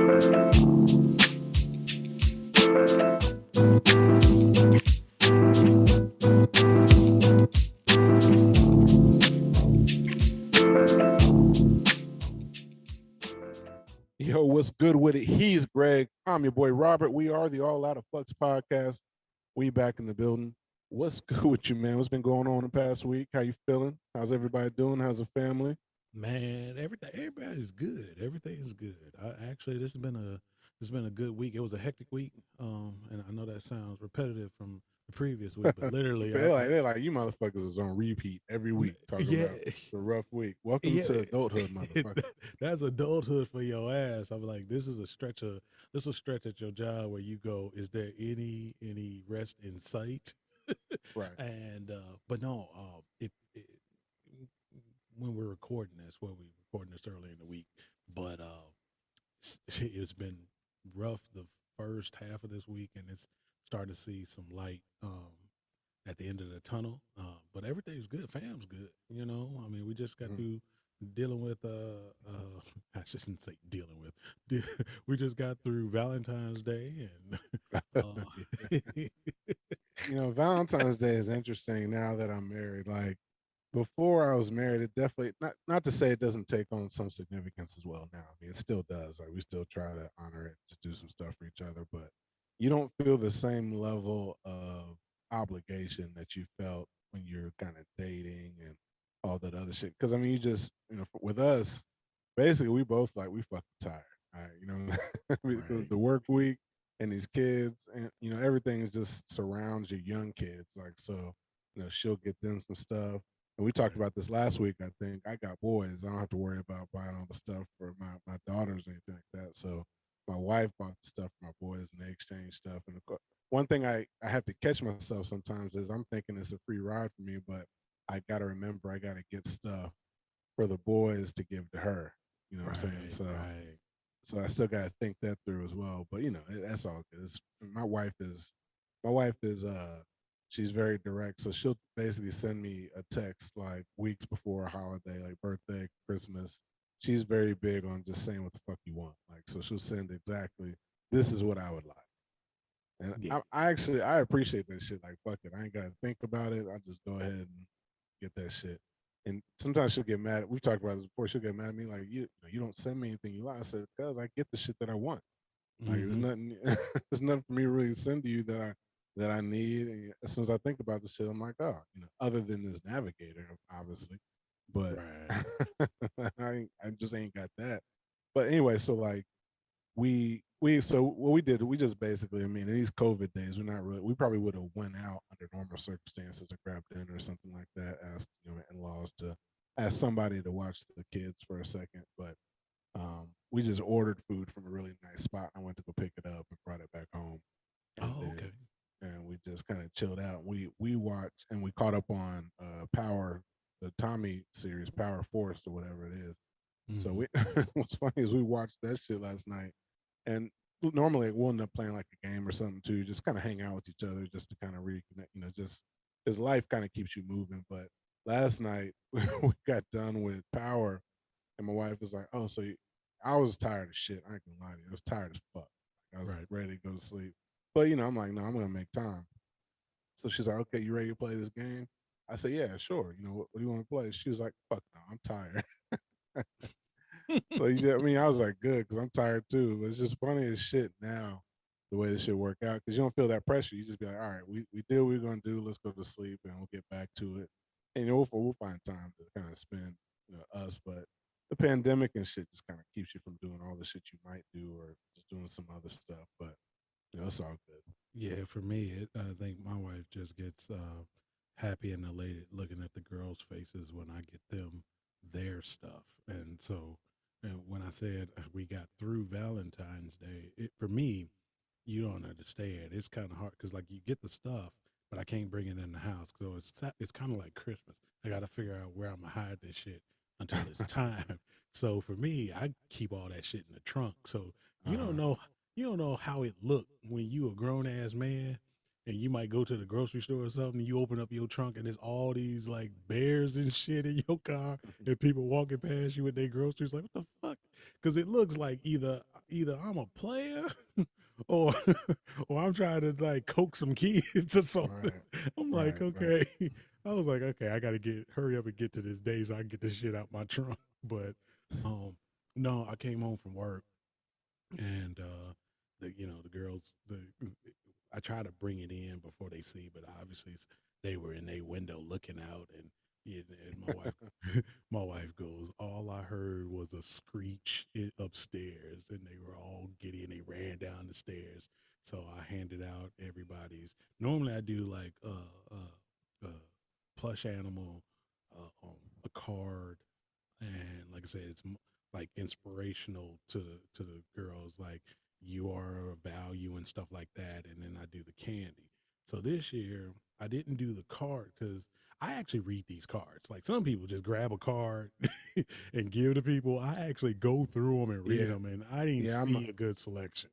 Yo, what's good with it? He's Greg. I'm your boy Robert. We are the All Out of Fucks podcast. We back in the building. What's good with you, man? What's been going on the past week? How you feeling? How's everybody doing? How's the family? Man, everybody's good. Everything is good. Actually, this has been a good week. It was a hectic week, and I know that sounds repetitive from the previous week, but literally, they're like you motherfuckers is on repeat every week talking yeah, about the rough week. Welcome yeah, to adulthood, motherfucker. that's adulthood for your ass. I'm like, this is a stretch at your job where you go, is there any rest in sight? Right. And but no, when we're recording this, we're recording this early in the week, but it's been rough the first half of this week, and it's starting to see some light at the end of the tunnel. But everything's good. Fam's good. You know, I mean, we just got through dealing with I shouldn't say dealing with. We just got through Valentine's Day, and Valentine's Day is interesting now that I'm married. Like before I was married, it definitely not to say it doesn't take on some significance as well now. I mean, it still does. Like we still try to honor it, just do some stuff for each other, but you don't feel the same level of obligation that you felt when you're kind of dating and all that other shit. Because I mean, you just with us, basically we both like we fucking tired. All right, right, the work week and these kids, and everything is just surrounds your young kids. Like so, she'll get them some stuff. And we talked right, about this last week. I think I got boys. I don't have to worry about buying all the stuff for my daughters or anything like that. So my wife bought the stuff for my boys, and they exchange stuff. And of course, one thing I have to catch myself sometimes is I'm thinking it's a free ride for me, but I got to remember I got to get stuff for the boys to give to her. You know what I'm saying? right, right. So I still got to think that through as well. But that's all good. My wife is she's very direct, so she'll basically send me a text like weeks before a holiday, like birthday, Christmas. She's very big on just saying what the fuck you want. Like so she'll send exactly this is what I would like. And Yeah, I appreciate that shit. Like fuck it, I ain't gotta think about it. I just go ahead and get that shit. And sometimes she'll get mad. We've talked about this before. She'll get mad at me like you don't send me anything you like. I said because I get the shit that I want. Like there's mm-hmm. nothing there's nothing for me to really send to you that I need. And as soon as I think about the shit, I'm like, oh, other than this navigator, obviously. But Right. I just ain't got that. But anyway, so like so what we did, we just basically, I mean, in these COVID days, we probably would have went out under normal circumstances or grabbed dinner or something like that, asked, in-laws to ask somebody to watch the kids for a second. But we just ordered food from a really nice spot. I went to go pick it up and brought it back home. And Oh, then, okay. and we just kind of chilled out. We watched and we caught up on Power, the Tommy series, Power Force or whatever it is. So Mm-hmm. we what's funny is we watched that shit last night, and normally we'll end up playing like a game or something too, just kind of hang out with each other, just to kind of reconnect. Just because life kind of keeps you moving. But last night we got done with Power, and my wife was like, "Oh, I was tired of shit. I ain't gonna lie to you. I was tired as fuck. I was Right. ready to go to sleep. But I'm like, no, I'm gonna make time. So she's like, okay, you ready to play this game? I said, yeah, sure. What do you want to play? She was like, fuck no, I'm tired. So I mean, I was like, good, because I'm tired too. But it's just funny as shit now, the way this shit work out, because you don't feel that pressure. You just be like, all right, we did what we're gonna do. Let's go to sleep, and we'll get back to it. And we'll find time to kind of spend us. But the pandemic and shit just kind of keeps you from doing all the shit you might do, or just doing some other stuff. But it's all good. Yeah, for me, I think my wife just gets happy and elated looking at the girls' faces when I get them their stuff. And so, and when I said we got through Valentine's Day, for me, you don't understand. It's kind of hard because like you get the stuff, but I can't bring it in the house. So it's kind of like Christmas. I got to figure out where I'm gonna hide this shit until it's time. So for me, I keep all that shit in the trunk. So you don't Uh-huh. know you don't know how it looked when you a grown ass man and you might go to the grocery store or something. You open up your trunk and there's all these like bears and shit in your car, and people walking past you with their groceries. Like, what the fuck? because it looks like either I'm a player or or I'm trying to like coax some kids or something. Right. I'm like, Right. Right. okay. I was like, okay, I gotta hurry up and get to this day so I can get this shit out my trunk. But um, no, I came home from work and the girls I try to bring it in before they see, but obviously they were in a window looking out, and yeah, and my wife my wife goes, all I heard was a screech upstairs, and they were all giddy and they ran down the stairs. So I handed out everybody's. Normally I do like plush animal, a card, and like I said, it's like inspirational to the girls, like you are a value and stuff like that. And then I do the candy. So this year I didn't do the card because I actually read these cards. Like some people just grab a card and give to people. I actually go through them and read Yeah. them, and I didn't Yeah. see a good selection.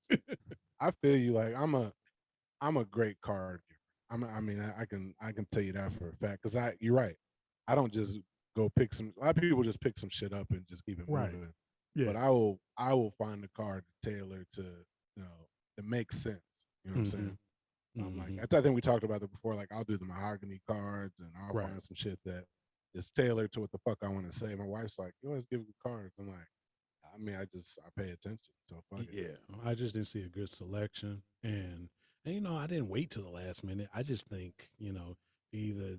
I feel you. Like I'm a great card giver. I mean, I can tell you that for a fact. Cause you're right. I don't just go pick some. A lot of people just pick some shit up and just keep it Right. moving. But Yeah. I will find the card tailored to it makes sense. You know what I'm Mm-hmm. saying? Like Mm-hmm. I think we talked about it before. Like I'll do the mahogany cards and I'll Right. find some shit that is tailored to what the fuck I want to say. My wife's like, you always give me cards. I'm like, I mean, I pay attention. So fuck it. Yeah, I just didn't see a good selection, and I didn't wait till the last minute. I just think either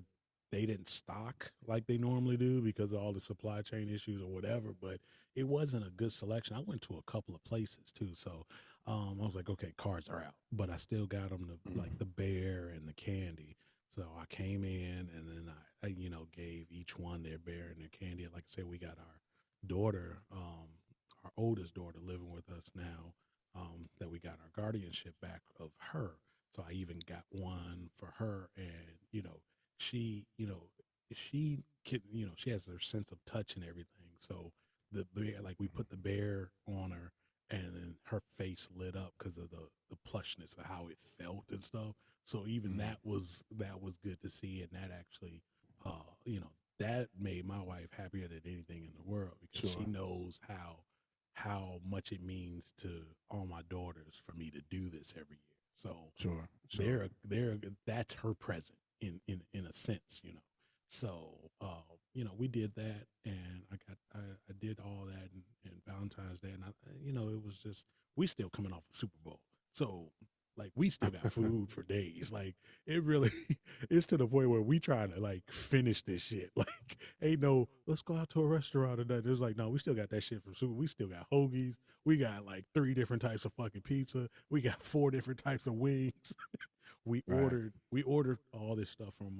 they didn't stock like they normally do because of all the supply chain issues or whatever, but it wasn't a good selection. I went to a couple of places too, so I was like, okay, cards are out, but I still got them like Mm-hmm. the bear and the candy. So I came in and then I gave each one their bear and their candy. And like I said, we got our daughter. Our oldest daughter living with us now, that we got our guardianship back of her. So I even got one for her, and she she can she has her sense of touch and everything. So the bear, like we put the bear on her, and then her face lit up because of the plushness of how it felt and stuff. So even Mm-hmm. that was good to see, and that actually, uh, you know, that made my wife happier than anything in the world because she Sure. knows how much it means to all my daughters for me to do this every year. So Sure. Sure. they're that's her present in a sense. So we did that, and I did all that in Valentine's Day, and it was just we still coming off a Super Bowl, so like we still got food for days. Like it really, it's to the point where we trying to like finish this shit. Like ain't no let's go out to a restaurant or nothing. It's like no, we still got that shit from Super. We still got hoagies. We got like 3 different types of fucking pizza. We got 4 different types of wings. Right. We ordered all this stuff from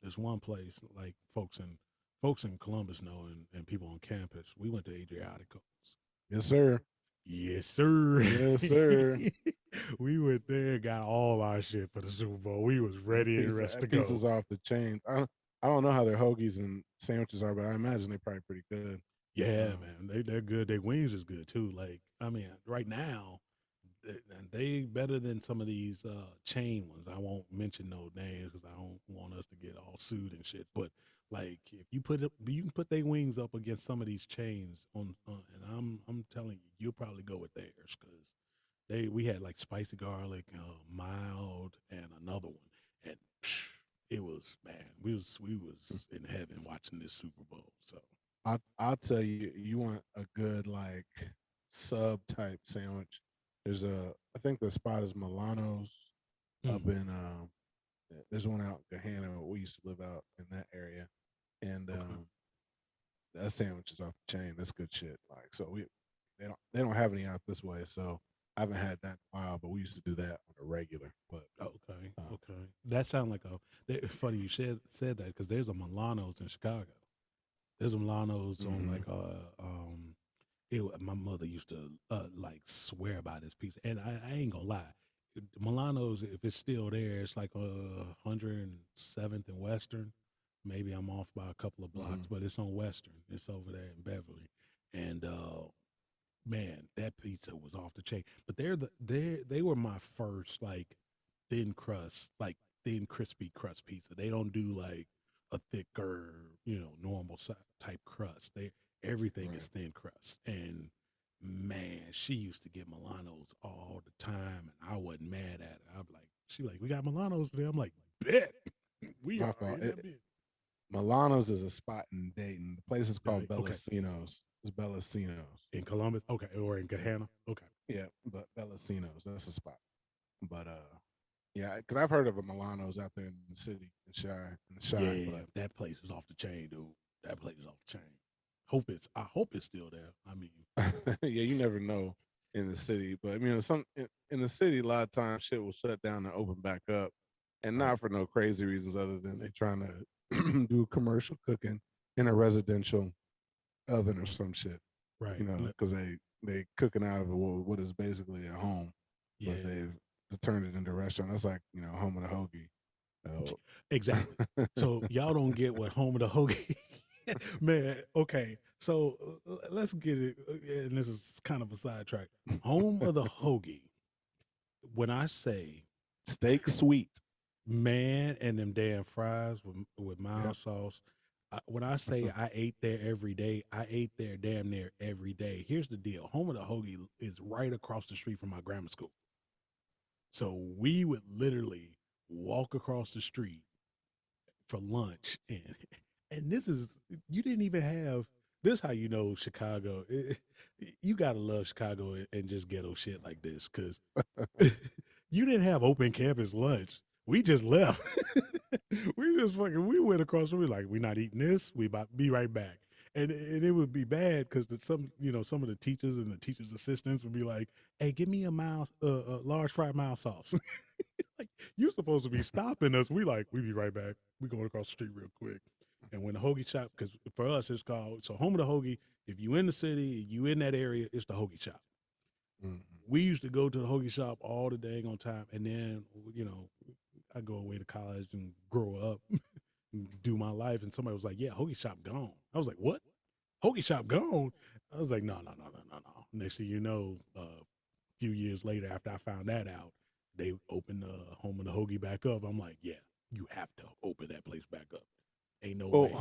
this one place like folks in Columbus know, and people on campus. We went to Adriatico's. Yes, sir. Yes, sir. Yes, sir. We went there and got all our shit for the Super Bowl. We was ready and rest to That go. pizza's off the chains. I don't know how their hoagies and sandwiches are, but I imagine they're probably pretty good. Yeah, Um, man. They're good. Their wings is good too. Like, I mean, right now, they better than some of these chain ones. I won't mention no names because I don't want us to get all sued and shit. But like, if you can put their wings up against some of these chains and I'm telling you, you'll probably go with theirs because we had like spicy garlic, mild, and another one, and it was man, we was in heaven watching this Super Bowl. So I'll tell you, you want a good like sub type sandwich. I think the spot is Milano's up mm, in there's one out in Gahanna. We used to live out in that area, and okay, that sandwich is off the chain. That's good shit. Like so, they don't have any out this way, so I haven't had that in a while. But we used to do that on a regular. But okay, um, okay. That sounds like funny you said that because there's a Milano's in Chicago. There's a Milano's on mm-hmm, like my mother used to like swear by this pizza, and I ain't gonna lie. Milano's, if it's still there, it's like 107th and Western. Maybe I'm off by a couple of mm-hmm, blocks, but it's on Western. It's over there in Beverly, and man, that pizza was off the chain. But they were my first like thin crust, like thin crispy crust pizza. They don't do like a thicker, normal type crust. Everything is right, thin crust, and man, she used to get Milanos all the time, and I wasn't mad at her. I'm like, she like, we got Milanos today. I'm like, bet we My are fault. in that bit. Milano's is a spot in Dayton. The place is called Okay, Bellasinos. It's Bellasinos. in Columbus, okay, or in Gahanna, okay. Yeah, but Bellasinos, that's a spot. But yeah, because I've heard of a Milano's out there in the city, in the shy, Yeah, but that place is off the chain, dude. That place is off the chain. I hope it's still there. I mean, yeah, you never know in the city. But I mean, in the city, a lot of times shit will shut down and open back up, and right, not for no crazy reasons other than they trying to do commercial cooking in a residential oven or some shit. right. Because they cooking out of what is basically a home, but Yeah, they've turned it into a restaurant. That's like home of the hoagie. exactly. So y'all don't get what home of the hoagie. Man, okay. So let's get it. And this is kind of a sidetrack. Home of the hoagie. When I say Steak sweet. man and them damn fries with mild Yep. sauce. When I say I ate there every day, I ate there damn near every day. Here's the deal: Home of the Hoagie is right across the street from my grammar school, so we would literally walk across the street for lunch, and this is you didn't even have this. How you know Chicago? You gotta love Chicago and just ghetto shit like this because you didn't have open campus lunch. We just left. We went across. We like, we not eating this. We about to be right back. And it would be bad because some of the teachers and the teachers' assistants would be like, "Hey, give me a large fried mild sauce." Like, you're supposed to be stopping us. We be right back. We going across the street real quick. And when the hoagie shop, because for us it's called Home of the Hoagie. If you in the city, you in that area, it's the hoagie shop. Mm-hmm. We used to go to the hoagie shop all the dang on time, and then I go away to college and grow up, and do my life, and somebody was like, "Yeah, hoagie shop gone." I was like, "What? Hoagie shop gone?" I was like, "No, no, no, no, no, no." Next thing you know, a few years later, after I found that out, they opened the Home of the Hoagie back up. I'm like, "Yeah, you have to open that place back up. Ain't no Well, way."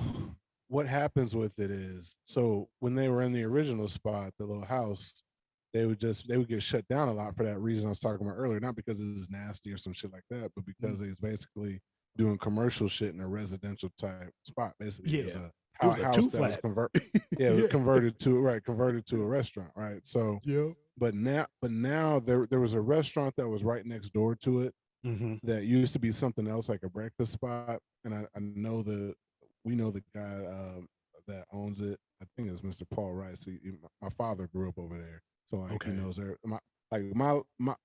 what happens with it is, so when they were in the original spot, the little house, they would get shut down a lot for that reason I was talking about earlier. Not because it was nasty or some shit like that, but because it was basically doing commercial shit in a residential type spot. Basically, it was Yeah, it a was a house two that was flat. it was Yeah, converted to a restaurant, right? So, yeah. but now there was a restaurant that was right next door to it Mm-hmm. that used to be something else, like a breakfast spot, and I know we know the guy that owns it. I think it's Mr. Paul Rice. My father grew up over there, so like he Okay, knows there.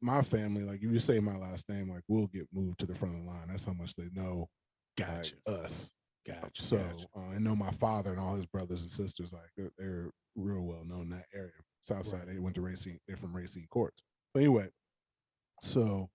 My family, like if you say my last name, like we'll get moved to the front of the line. That's how much they know, like gotcha, us. gotcha. So I know my father and all his brothers and sisters, like they're real well known in that area. Southside, Right. they went to Racine. They're from Racine Courts. But anyway, so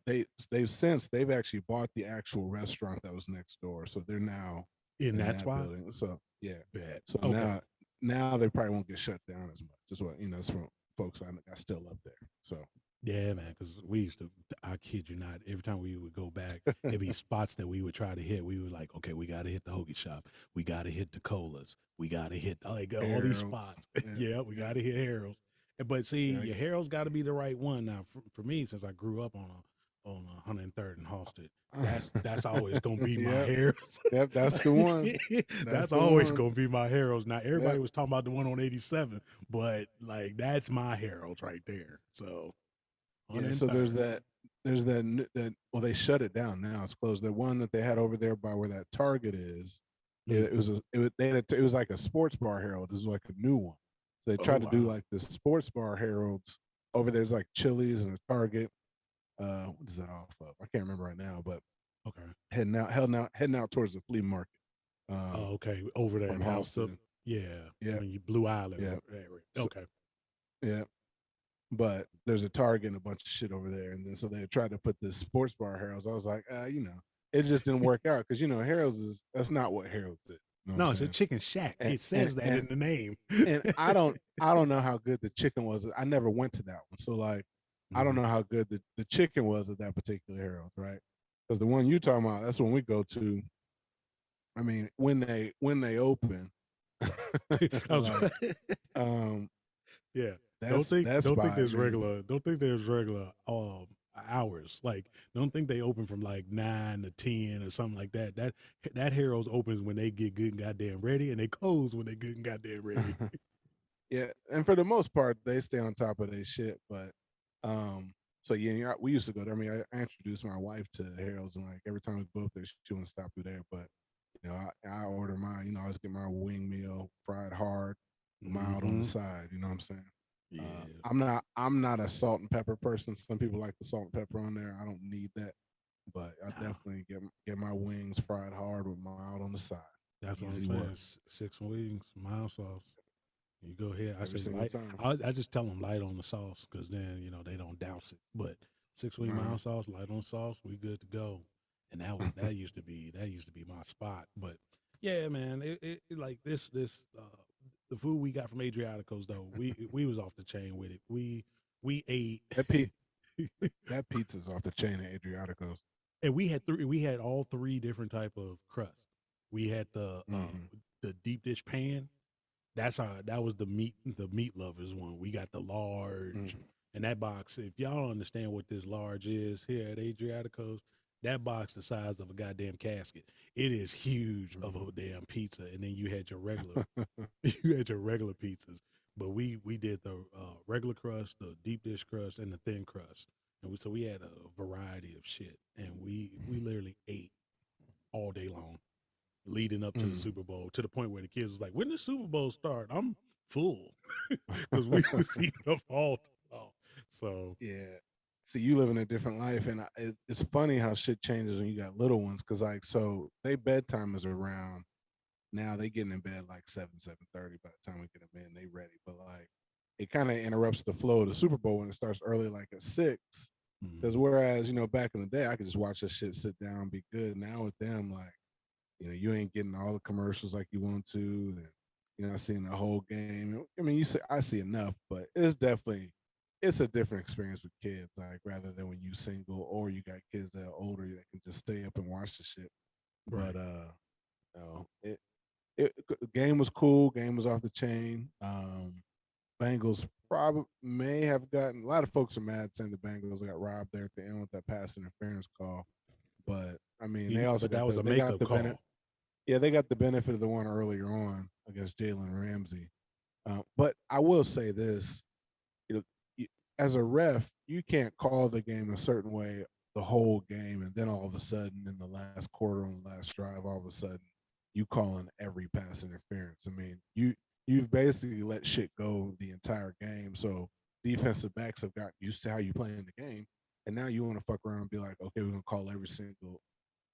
they've actually bought the actual restaurant that was next door, so they're now And in that's that why. building. So yeah, Bet. so Okay. now they probably won't get shut down as much. Just what it's from folks I got still up there. So Yeah, man, because we used to, I kid you not, every time we would go back, it'd be spots that we would try to hit. We were like, okay, we got to hit the hoagie shop. We got to hit the colas. We got to hit like all these Harold's, spots. yeah, Yeah, we yeah, got to hit Harold's. But see, yeah. your Harold's got to be the right one. Now, for me, since I grew up on 103rd and Halsted, that's always gonna be my Yep, Harold's. yep, that's the one. That's That's the always one. gonna be my Harold's. Now everybody Yep. was talking about the one on 87, but like that's my Harold's right there. So Yeah, so there's 103rd. that well, they shut it down now. It's closed. The one that they had over there by where that Target is, Mm. it was like a sports bar Herald. This is like a new one. So they Oh tried to do wow. like the sports bar Heralds over there's like Chili's and a Target. What is that off of? I can't remember right now, but Okay. heading out towards the flea market. Oh, Um, okay. Over there in from Halsted. Halston. Yeah. Yeah, When you Blue Island yeah, area. so, Okay. yeah. But there's a Target and a bunch of shit over there, and then so they tried to put this sports bar Harold's. I was like, it just didn't work out because Harold's that's not what Harold's is. You know what I'm No, it's a saying? chicken shack. And It and says that and in the name. and I don't know how good the chicken was. I never went to that one, so like I don't Mhm. know how good the chicken was at that particular Harold's, right? Because the one you talking about, that's when we go to. I mean, when they open, I was like um Yeah. That Don't think spot, there's man. regular hours. Like don't think they open from like 9 to 10 or something like that. That Harold's opens when they get good and goddamn ready, and they close when they good and goddamn ready. Yeah, and for the most part, they stay on top of their shit. But so yeah, we used to go there. I mean, I introduced my wife to Harold's, and like every time we go up there, she want to stop through there. But I order mine. I always get my wing meal, fried hard, mild on the Mm-hmm. side. You know what I'm saying? Yeah. I'm not a salt and pepper person. Some people like the salt and pepper on there. I don't need that, but I Nah. definitely get my wings fried hard with mild on the side. That's what I'm Easy work saying. 6 wings, mild sauce. You go ahead. I every say single light. time. I just tell them light on the sauce because then they don't douse it. But 6 wing Uh-huh. mild sauce, light on sauce, we good to go. And that used to be my spot. But yeah, man, it like this the food we got from Adriatico's though, we was off the chain with it. We ate. that pe- that pizza's off the chain at Adriatico's. And we had all three different type of crust. We had Mm-hmm. the deep dish pan. That was the meat lovers one. We got the large, Mm-hmm. and that box. If y'all understand what this large is here at Adriatico's, that box the size of a goddamn casket. It is huge of a damn pizza. And then you had your regular you had your regular pizzas. But we did the regular crust, the deep dish crust, and the thin crust. And so we had a variety of shit, and we literally ate all day long leading up to the Mm. Super Bowl, to the point where the kids was like, "When the Super Bowl start?" I'm full because we was eating up all day long. So Yeah. See, you live in a different life, and it's funny how shit changes when you got little ones. Cause like, so they bedtime is around now. They getting in bed like 7:30. By the time we get them in, they ready. But like, it kind of interrupts the flow of the Super Bowl when it starts early, like at 6. Because mm, whereas back in the day, I could just watch this shit, sit down, be good. Now with them, like you ain't getting all the commercials like you want to, and you're not seeing the whole game. I mean, I see enough, but it's a different experience with kids, like rather than when you single or you got kids that are older that can just stay up and watch the shit. But right, no, the game was cool. Game was off the chain. Bengals probably may have gotten a lot of folks are mad saying the Bengals got robbed there at the end with that pass interference call. But I mean, but that was a they got makeup the benefit. call, Yeah, they got the benefit of the one earlier on against Jalen Ramsey. But I will say this: you know, as a ref, you can't call the game a certain way the whole game, and then all of a sudden, in the last quarter on the last drive, all of a sudden, you calling every pass interference. I mean, you've basically let shit go the entire game. So defensive backs have got used to how you play in the game, and now you want to fuck around and be like, okay, we're gonna call every single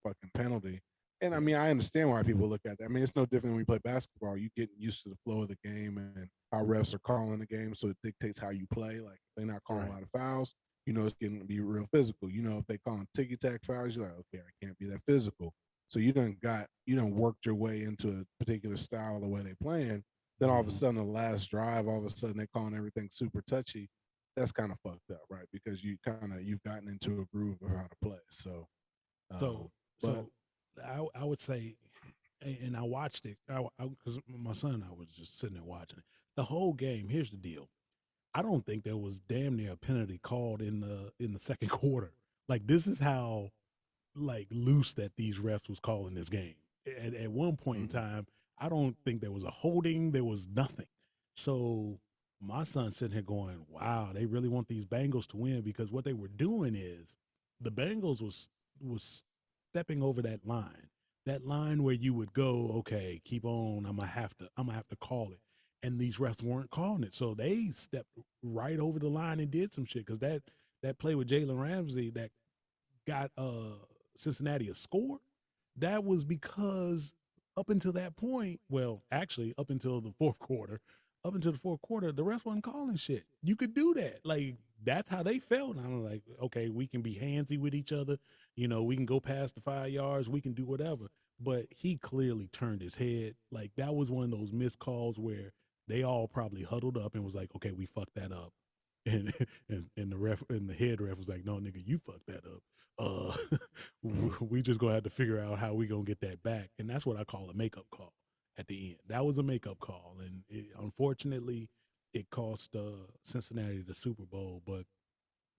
fucking penalty. And I yeah, mean, I understand why people look at that. I mean, it's no different when we play basketball. You get used to the flow of the game and how refs are calling the game, so it dictates how you play. Like if they're not calling a right, lot of fouls, it's getting to be real physical. If they calling ticky tack fouls, you're like, okay, I can't be that physical. So you done worked your way into a particular style of the way they playing. Then all of a mm-hmm. sudden, the last drive, all of a sudden they calling everything super touchy. That's kind of fucked up, right? Because you've gotten into a groove of how to play. So, So but so I would say, and I watched it because my son and I was just sitting there watching it the whole game. Here's the deal: I don't think there was damn near a penalty called in the second quarter. Like this is how like loose that these refs was calling this game. At one point in mhm. time, I don't think there was a holding. There was nothing. So my son's sitting here going, "Wow, they really want these Bengals to win," because what they were doing is the Bengals was stepping over that line where you would go, "Okay, keep on. I'm gonna have to call it." And these refs weren't calling it, so they stepped right over the line and did some shit because that play with Jalen Ramsey that got Cincinnati a score, that was because up until that point, well, actually up until the fourth quarter, the refs wasn't calling shit. You could do that. Like that's how they felt. And I'm like, okay, we can be handsy with each other. We can go past the 5 yards. We can do whatever. But he clearly turned his head. Like that was one of those missed calls where they all probably huddled up and was like, okay, we fucked that up. And the head ref was like, no, nigga, you fucked that up. Uh, we just gonna have to figure out how we gonna get that back, and that's what I call a makeup call. At the end, that was a makeup call, and unfortunately, it cost Cincinnati the Super Bowl, but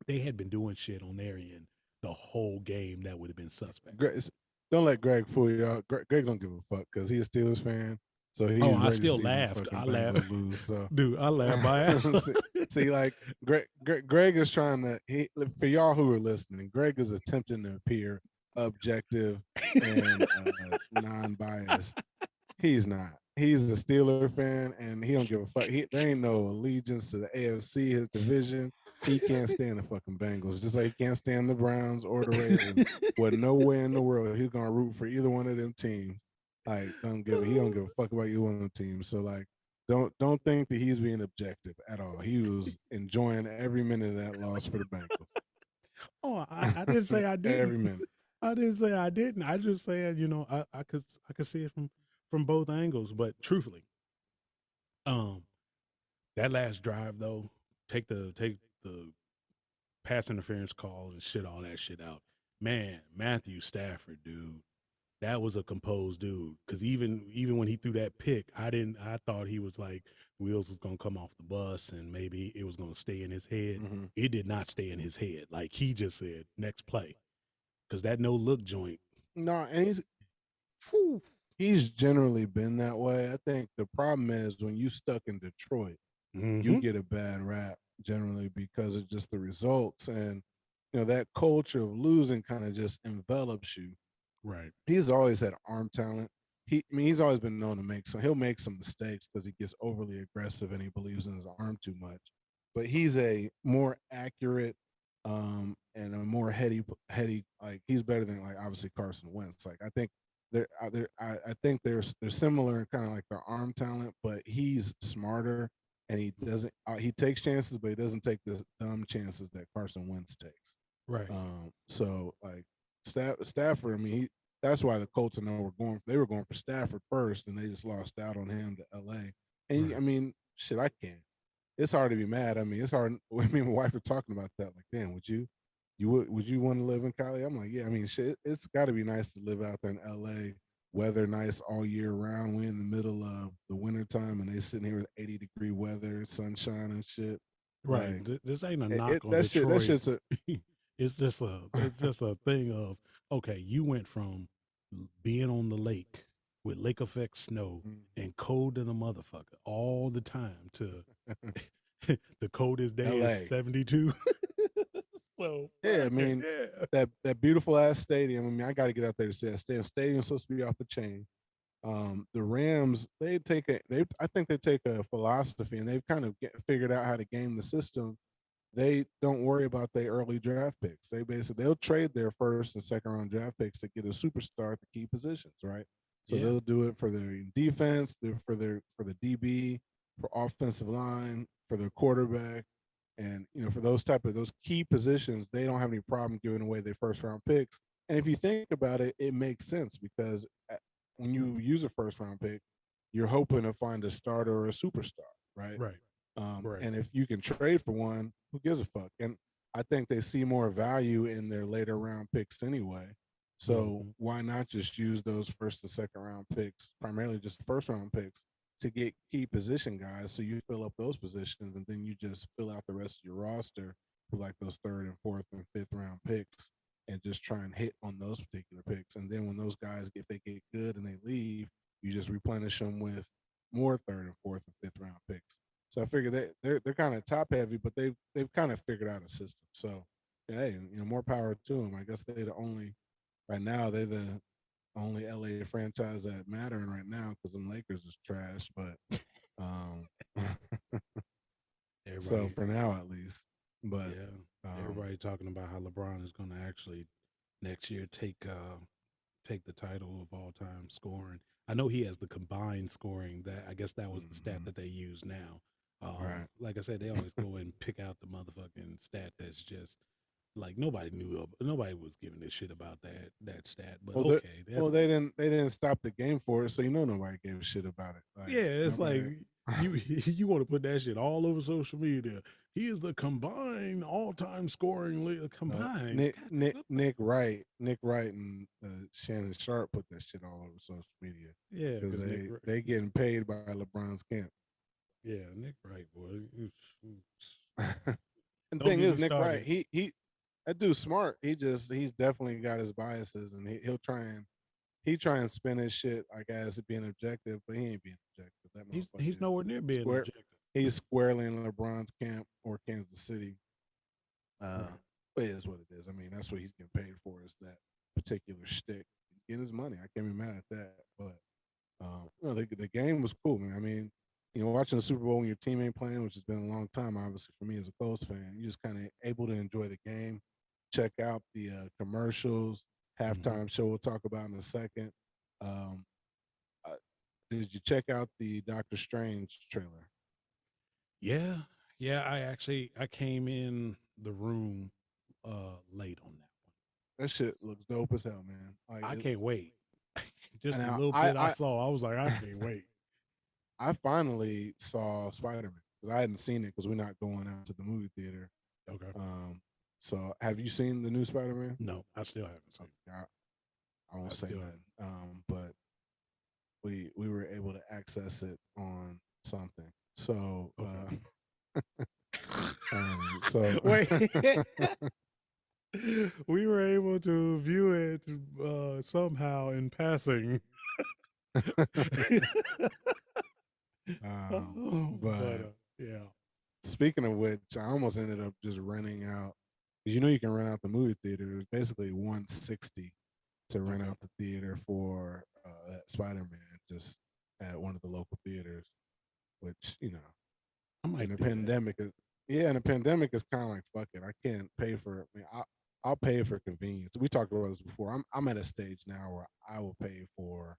they had been doing shit on their end the whole game that would have been suspect. Don't let Greg fool y'all. Greg don't give a fuck because he's a Steelers fan, so Oh, he's I ready to still see them laughed. fucking I laughed, Bengals lose. So, dude. I laughed my ass off. see, like Greg is trying to. For y'all who are listening, Greg is attempting to appear objective and non-biased. He's not. He's a Steeler fan, and he don't give a fuck. There ain't no allegiance to the AFC, his division. He can't stand the fucking Bengals, just like he can't stand the Browns or the Ravens. With no way in the world he's gonna root for either one of them teams. Like, he don't give a fuck about either one of them teams. So like, don't think that he's being objective at all. He was enjoying every minute of that loss for the Bengals. Oh, I didn't say I didn't. Every minute. I didn't say I didn't. I just said, I could see it from both angles. But truthfully, um, that last drive though, take the pass interference call and shit all that shit out. Man, Matthew Stafford, dude, that was a composed dude. Because even when he threw that pick, I thought he was like wheels was gonna come off the bus and maybe it was gonna stay in his head. Mm-hmm. It did not stay in his head. Like he just said, next play. Because that no look joint. No, and Whew. he's generally been that way. I think the problem is when you stuck in Detroit, you Mm-hmm. get a bad rap generally because of just the results, and that culture of losing kind of just envelops you. Right. He's always had arm talent. He's always been known to he'll make some mistakes because he gets overly aggressive and he believes in his arm too much. But he's a more accurate and a more heady. Like he's better than like obviously Carson Wentz. Like I think I think they're similar in kind of like their arm talent, but he's smarter and he doesn't he takes chances, but he doesn't take the dumb chances that Carson Wentz takes. Right. So like Stafford, I mean, that's why the Colts I know they were going for Stafford first, and they just lost out on him to L.A. And I Right. mean, shit, I can't. It's hard to be mad. I mean, it's hard. I mean, my wife was talking about that. Like, damn, would you want to live in Cali? I'm like, yeah. I mean, shit, it's got to be nice to live out there in L.A. Weather nice all year round. We in the middle of the winter time, and they sitting here with 80-degree weather, sunshine and shit. Right. Like, This ain't a knock it on that shit that Detroit. shit's a It's just a thing of, okay, you went from being on the lake with lake effect snow and cold than a motherfucker all the time to the coldest day is L.A. 72. So Yeah, I fuck it, mean yeah. that beautiful ass stadium. I mean, I got to get out there to see that stadium. Stadium's supposed to be off the chain. The Rams, I think they take a philosophy, and they've kind of figured out how to game the system. They don't worry about their early draft picks. They'll trade their first and second round draft picks to get a superstar at the key positions, right? So Yeah. they'll do it for their defense, for the DB, for offensive line, for their quarterback, and for those key positions, they don't have any problem giving away their first round picks. And if you think about it, it makes sense because when you use a first round pick, you're hoping to find a starter or a superstar, right? Right. Right. And if you can trade for one, who gives a fuck? And I think they see more value in their later round picks anyway. So Mm-hmm. why not just use those first and second round picks, primarily just first round picks, to get key position guys so you fill up those positions and then you just fill out the rest of your roster with like those third and fourth and fifth round picks and just try and hit on those particular picks. And then when those guys, if they get good and they leave, you just replenish them with more third and fourth and fifth round picks. So I figure they're kind of top heavy, but they've kind of figured out a system. So hey, more power to them. I guess they're the only right now. They're the only LA franchise that mattering right now because them Lakers is trash. But um, so Everybody, for now at least. But yeah. um, Everybody talking about how LeBron is going to actually next year take the title of all time scoring. I know he has the combined scoring. That I guess that was the stat mhm, that they use now. right. Like I said, they always go and pick out the motherfucking stat that's just like nobody was giving a shit about that stat. But Well, okay, that's cool. they didn't stop the game for it, so nobody gave a shit about it. Like Yeah, it's like nobody. you want to put that shit all over social media. He is the combined all time scoring combined. Nick Wright, and Shannon Sharp put that shit all over social media Yeah, because because Nick. they getting paid by LeBron's camp. Yeah, Nick Wright, boy. And Don't thing get is, me Nick Wright, started. he that dude's smart. He's definitely got his biases, and he try and spin his shit like as it being objective, but he ain't being objective. That He's motherfucker is nowhere near being square. objective. He's squarely in LeBron's camp or Kansas City. Right. But it is what it is. I mean, that's what he's getting paid for is that particular shtick. He's getting his money. I can't be mad at that. But the game was cool, man. I mean, watching the Super Bowl when your team ain't playing, which has been a long time, obviously for me as a Colts fan, you just kind of able to enjoy the game, check out the commercials, Mm-hmm. halftime show. We'll talk about in a second. Um, uh, did you check out the Doctor Strange trailer? Yeah, yeah. I came in the room late on that That shit looks dope as hell, man. one. I can't wait. Just And a now little bit I saw, I was like, I can't wait. I finally saw Spider Man because I hadn't seen it because we're not going out to the movie theater. Okay. Um, so have you seen the new Spider Man? No, I still haven't seen Okay, I it. won't I say still nothing. haven't. But we were able to access it on something. So Okay. so Wait. We were able to view it somehow in passing. But but yeah. speaking of which, I almost ended up just renting out because you can rent out the movie theater. It was basically 160 to rent Okay. out the theater for that Spider Man just at one of the local theaters, which I in might the do that. pandemic is yeah, in the pandemic is kind of like fuck it. I can't pay for. I mean, I'll pay for convenience. We talked about this before. I'm at a stage now where I will pay for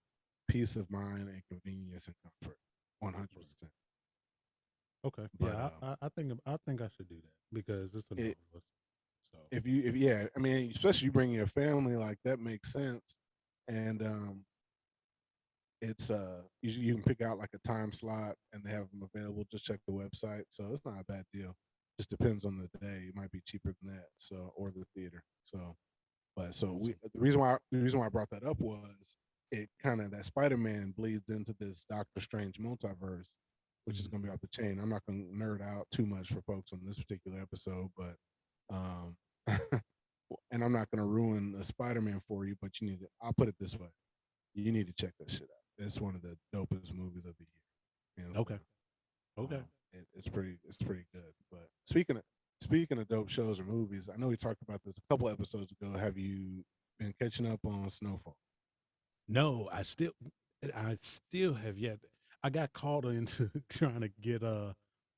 peace of mind and convenience and comfort, 100%. Okay. But Yeah, I think I should do that because it's enough it of us. So if yeah, I mean, especially you bring your family, like that makes sense. And it's you can pick out like a time slot and they have them available. Just check the website, so it's not a bad deal. Just depends on the day. It might be cheaper than that, so or the theater. So, but so we awesome. the reason why I brought that up was it kind of that Spider Man bleeds into this Doctor Strange multiverse, which is going to Mm-hmm. be off the chain. I'm not going to nerd out too much for folks on this particular episode, but um, and I'm not going to ruin the Spider Man for you. But you need to. I'll put it this way: you need to check that shit out. It's one of the dopest movies of the year, hands Okay. down. Okay. It's pretty good. But speaking of dope shows or movies, I know we talked about this a couple episodes ago. Have you been catching up on Snowfall? No, I still have yet. I got caught into trying to get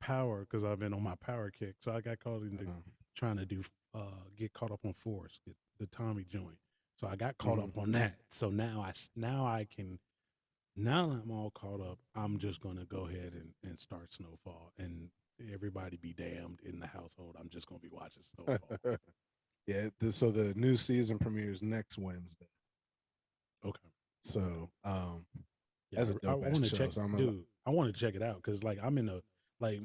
power because I've been on my power kick. So I got caught into Uh, trying to do get caught up on Force, get the Tommy joint. So I got caught mm-hmm. up on that. So now I can, now that I'm all caught up, I'm just gonna go ahead and start Snowfall, and everybody be damned in the household. I'm just gonna be watching Snowfall. Yeah. So the new season premieres next Wednesday. Okay. Okay. So Yeah, that's a I dope ass want to show. check, So dude. I want to check it out because, like, I'm in a like,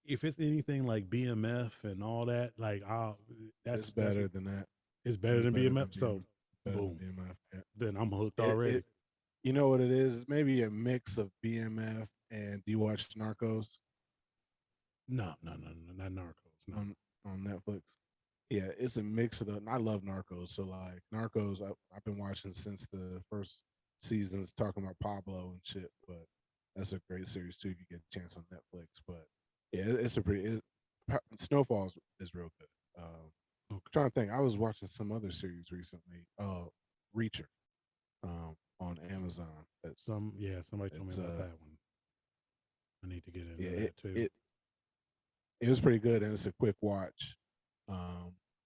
if it's anything like BMF and all that, like, it's that's better than that. it's better It's than better BMF. than So, BMF. Better than boom, BMF. Yeah. then I'm hooked It already. you know what it is? Maybe a mix of BMF and do you watch Narcos No, no, no, no, not Narcos. No. on on Netflix? Yeah, it's a mix of the. I love Narcos, so like Narcos, I've been watching since the first seasons, talking about Pablo and shit. But that's a great series too if you get a chance on Netflix. But yeah, it's a pretty. Snowfall is real good. Okay. Trying to think, I was watching some other series recently. Reacher, on Amazon. Somebody told me It's about that one. I need to get yeah, into that too. it was pretty good and it's a quick watch.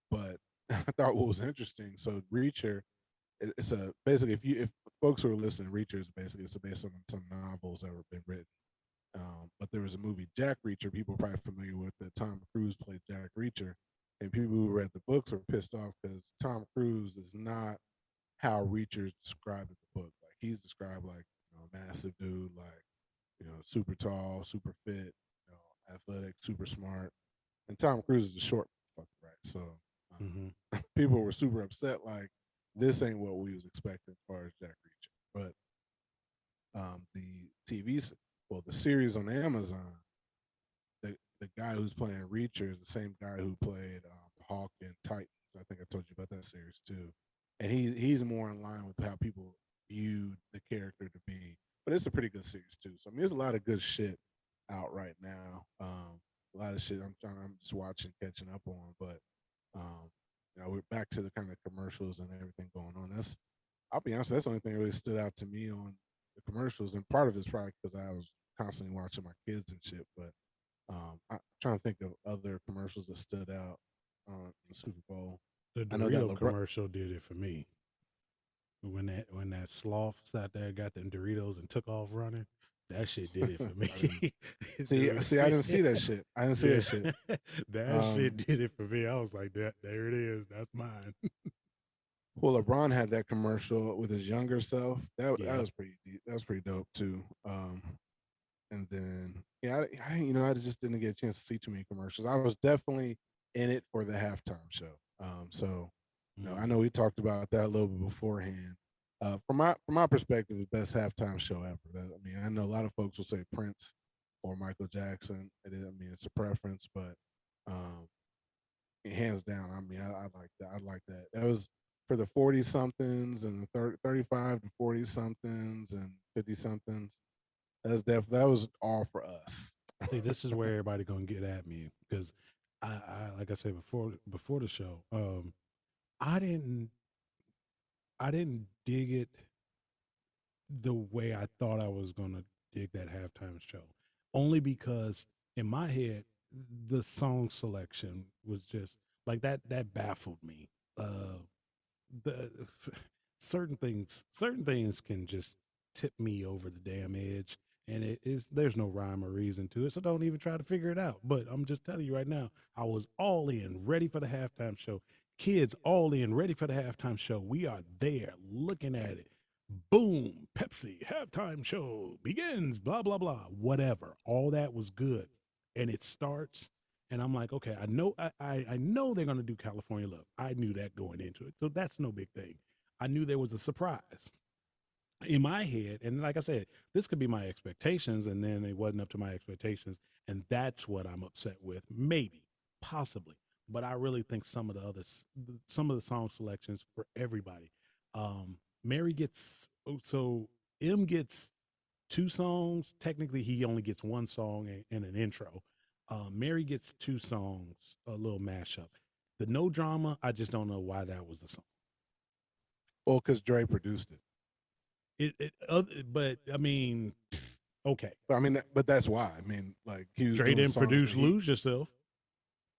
But I thought what was interesting. So Reacher, it's a basically if folks who are listening, Reacher is basically it's based on some novels that have been written. But there was a movie Jack Reacher. People are probably familiar with that. Tom Cruise played Jack Reacher, and people who read the books were pissed off because Tom Cruise is not how Reacher's described in the book. Like he's described like massive dude, like super tall, super fit, athletic, super smart. And Tom Cruise is a short fucker, right? So Mm-hmm. people were super upset, like this ain't what we was expecting as far as Jack Reacher. But the TV well, the series on Amazon, the guy who's playing Reacher is the same guy who played Hawk in Titans. I think I told you about that series too, and he's more in line with how people viewed the character to be. But it's a pretty good series too. So I mean, there's a lot of good shit out right now. A lot of shit I'm just watching, catching up on. But we're back to the kind of commercials and everything going on. I'll be honest, that's the only thing that really stood out to me on the commercials, and part of it's probably because I was constantly watching my kids and shit. But I'm trying to think of other commercials that stood out on the Super Bowl. The I know that Dorito LeBron. commercial did it for me. When that sloth sat there, got them Doritos and took off running, that shit did it for I didn't me. see. I didn't see that shit. I didn't see Yeah, that shit. that shit Um, did it for me. I was like, that there it is. That's mine. well, LeBron had that commercial with his younger self. That Yeah. was pretty deep. That was pretty dope too. And then I just didn't get a chance to see too many commercials. I was definitely in it for the halftime show. So I know Mm. we talked about that a little bit beforehand. From my perspective, the best halftime show ever. I mean, I know a lot of folks will say Prince or Michael Jackson. I mean, it's a preference, but um, hands down, I mean, I like that. I like that. That was for the 40 somethings and the 35 to 40 somethings and 50 somethings. That was all for us. See, this is where everybody gonna get at me because like I said before the show, I didn't I didn't dig it the way I thought I was gonna dig that halftime show, only because in my head the song selection was just like that. That baffled me. The certain things can just tip me over the damn edge, and it is there's no rhyme or reason to it, so don't even try to figure it out. But I'm just telling you right now, I was all in, ready for the halftime show. Kids all in, ready for the halftime show. We are there looking at it. Boom, Pepsi halftime show begins, blah blah blah, whatever. All that was good, and it starts, and I'm like, okay, I know they're gonna do California Love. I knew that going into it, so that's no big thing. I knew there was a surprise in my head, and like I said, this could be my expectations, and then it wasn't up to my expectations, and that's what I'm upset with. Maybe, possibly, but I really think some of the song selections for everybody. Mary gets so M gets two songs. Technically, he only gets one song and an intro. Mary gets two songs, a little mashup. The No Drama, I just don't know why that was the song. Well, because Dre produced it. But I mean, okay. But I mean, but that's why. I mean, like he was Dre doing didn't songs produce that he. Lose Yourself.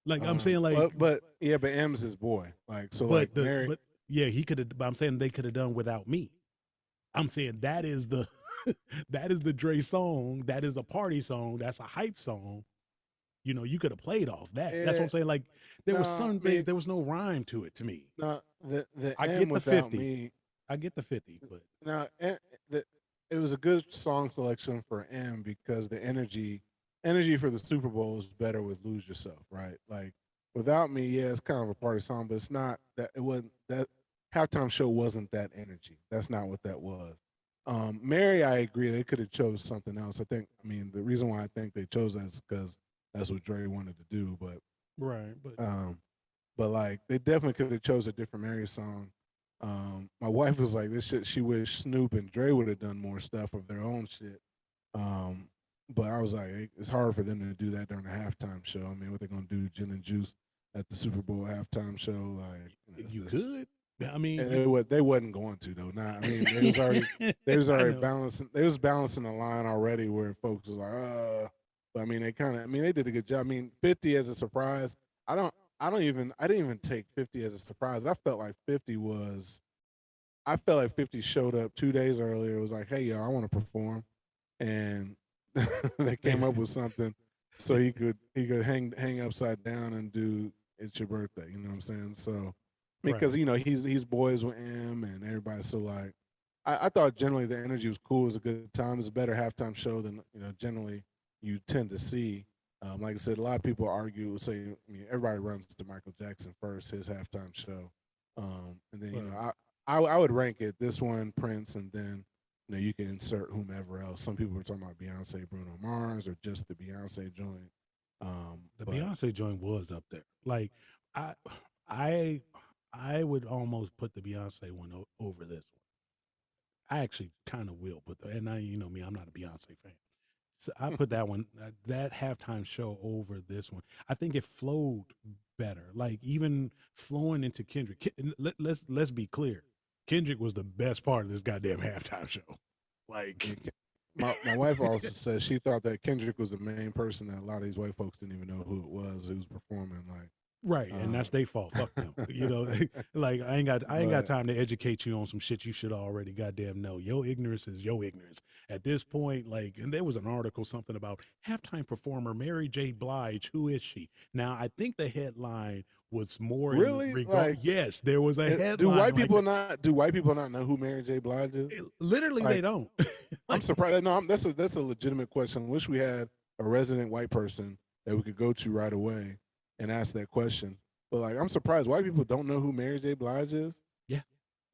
Like I'm saying, like, But yeah, but M's his boy. Like so, like but the Mary. but yeah, he could have. I'm saying they could have done without me. I'm saying that is the that is the Dre song. That is a party song. That's a hype song. You could have played off that. That's what Yeah, I'm saying. Like there was no, some I things. mean, There was no rhyme to it to me. no, the I M get the without 50. me. I get the 50, but No, the it was a good song selection for M because the energy for the Super Bowl is better with "Lose Yourself," right? Like without me, yeah, it's kind of a party song, but it's not that. It wasn't that halftime show wasn't that energy. That's not what that was. Mary, I agree. They could have chose something else. I mean, the reason why I think they chose that is because that's what Dre wanted to do. right, but Um, but like they definitely could have chose a different Mary song. My wife was like, "This shit." She wished Snoop and Dre would have done more stuff of their own shit. Um, but I was like, it's hard for them to do that during a halftime show. I mean, what they gonna do, gin and juice at the Super Bowl halftime show? Like, you could. I mean, and you. they wasn't going to though. Nah, I mean, they was I already know. balancing. They was balancing the line already where folks was like, But I mean, I mean, they did a good job. I mean, 50 as a surprise. I don't. I didn't even take 50 as a surprise. I felt like 50 showed up 2 days earlier. It was like, hey, y'all, I want to perform, and they came up with something so he could hang upside down and do it's your birthday. You know what I'm saying? So, I mean, Right. because he's boys with him and everybody. So like, I thought generally the energy was cool. It was a good time. It was a better halftime show than generally you tend to see. Like I said, a lot of people argue, say, I mean, everybody runs to Michael Jackson first, his halftime show, and then Well, I would rank it this one, Prince, and then you can insert whomever else. Some people were talking about Beyonce, Bruno Mars, or just the Beyonce joint. The But Beyonce joint was up there. Like I, I, I would almost put the Beyonce one over this one. I actually kind of will put the, and I, you know me, I'm not a Beyonce fan. So I put that one, that halftime show over this one. I think it flowed better. Like even flowing into Kendrick. Let's be clear. Kendrick was the best part of this goddamn halftime show. Like, my wife also said she thought that Kendrick was the main person that a lot of these white folks didn't even know who it was who was performing. Like, right, and that's their fault. Fuck them. You know, like I ain't got but time to educate you on some shit you should already goddamn know. Your ignorance is your ignorance. At this point, like, and there was an article something about halftime performer Mary J. Blige. Who is she? Now, I think the headline was more in really, regard. like, Yes, there was a do headline white like people that. not do white people not know who Mary J. Blige is? Literally, they Like, don't. I'm Like, surprised. No, that's a legitimate question. I wish we had a resident white person that we could go to right away and ask that question. But like, I'm surprised white people don't know who Mary J. Blige is. yeah,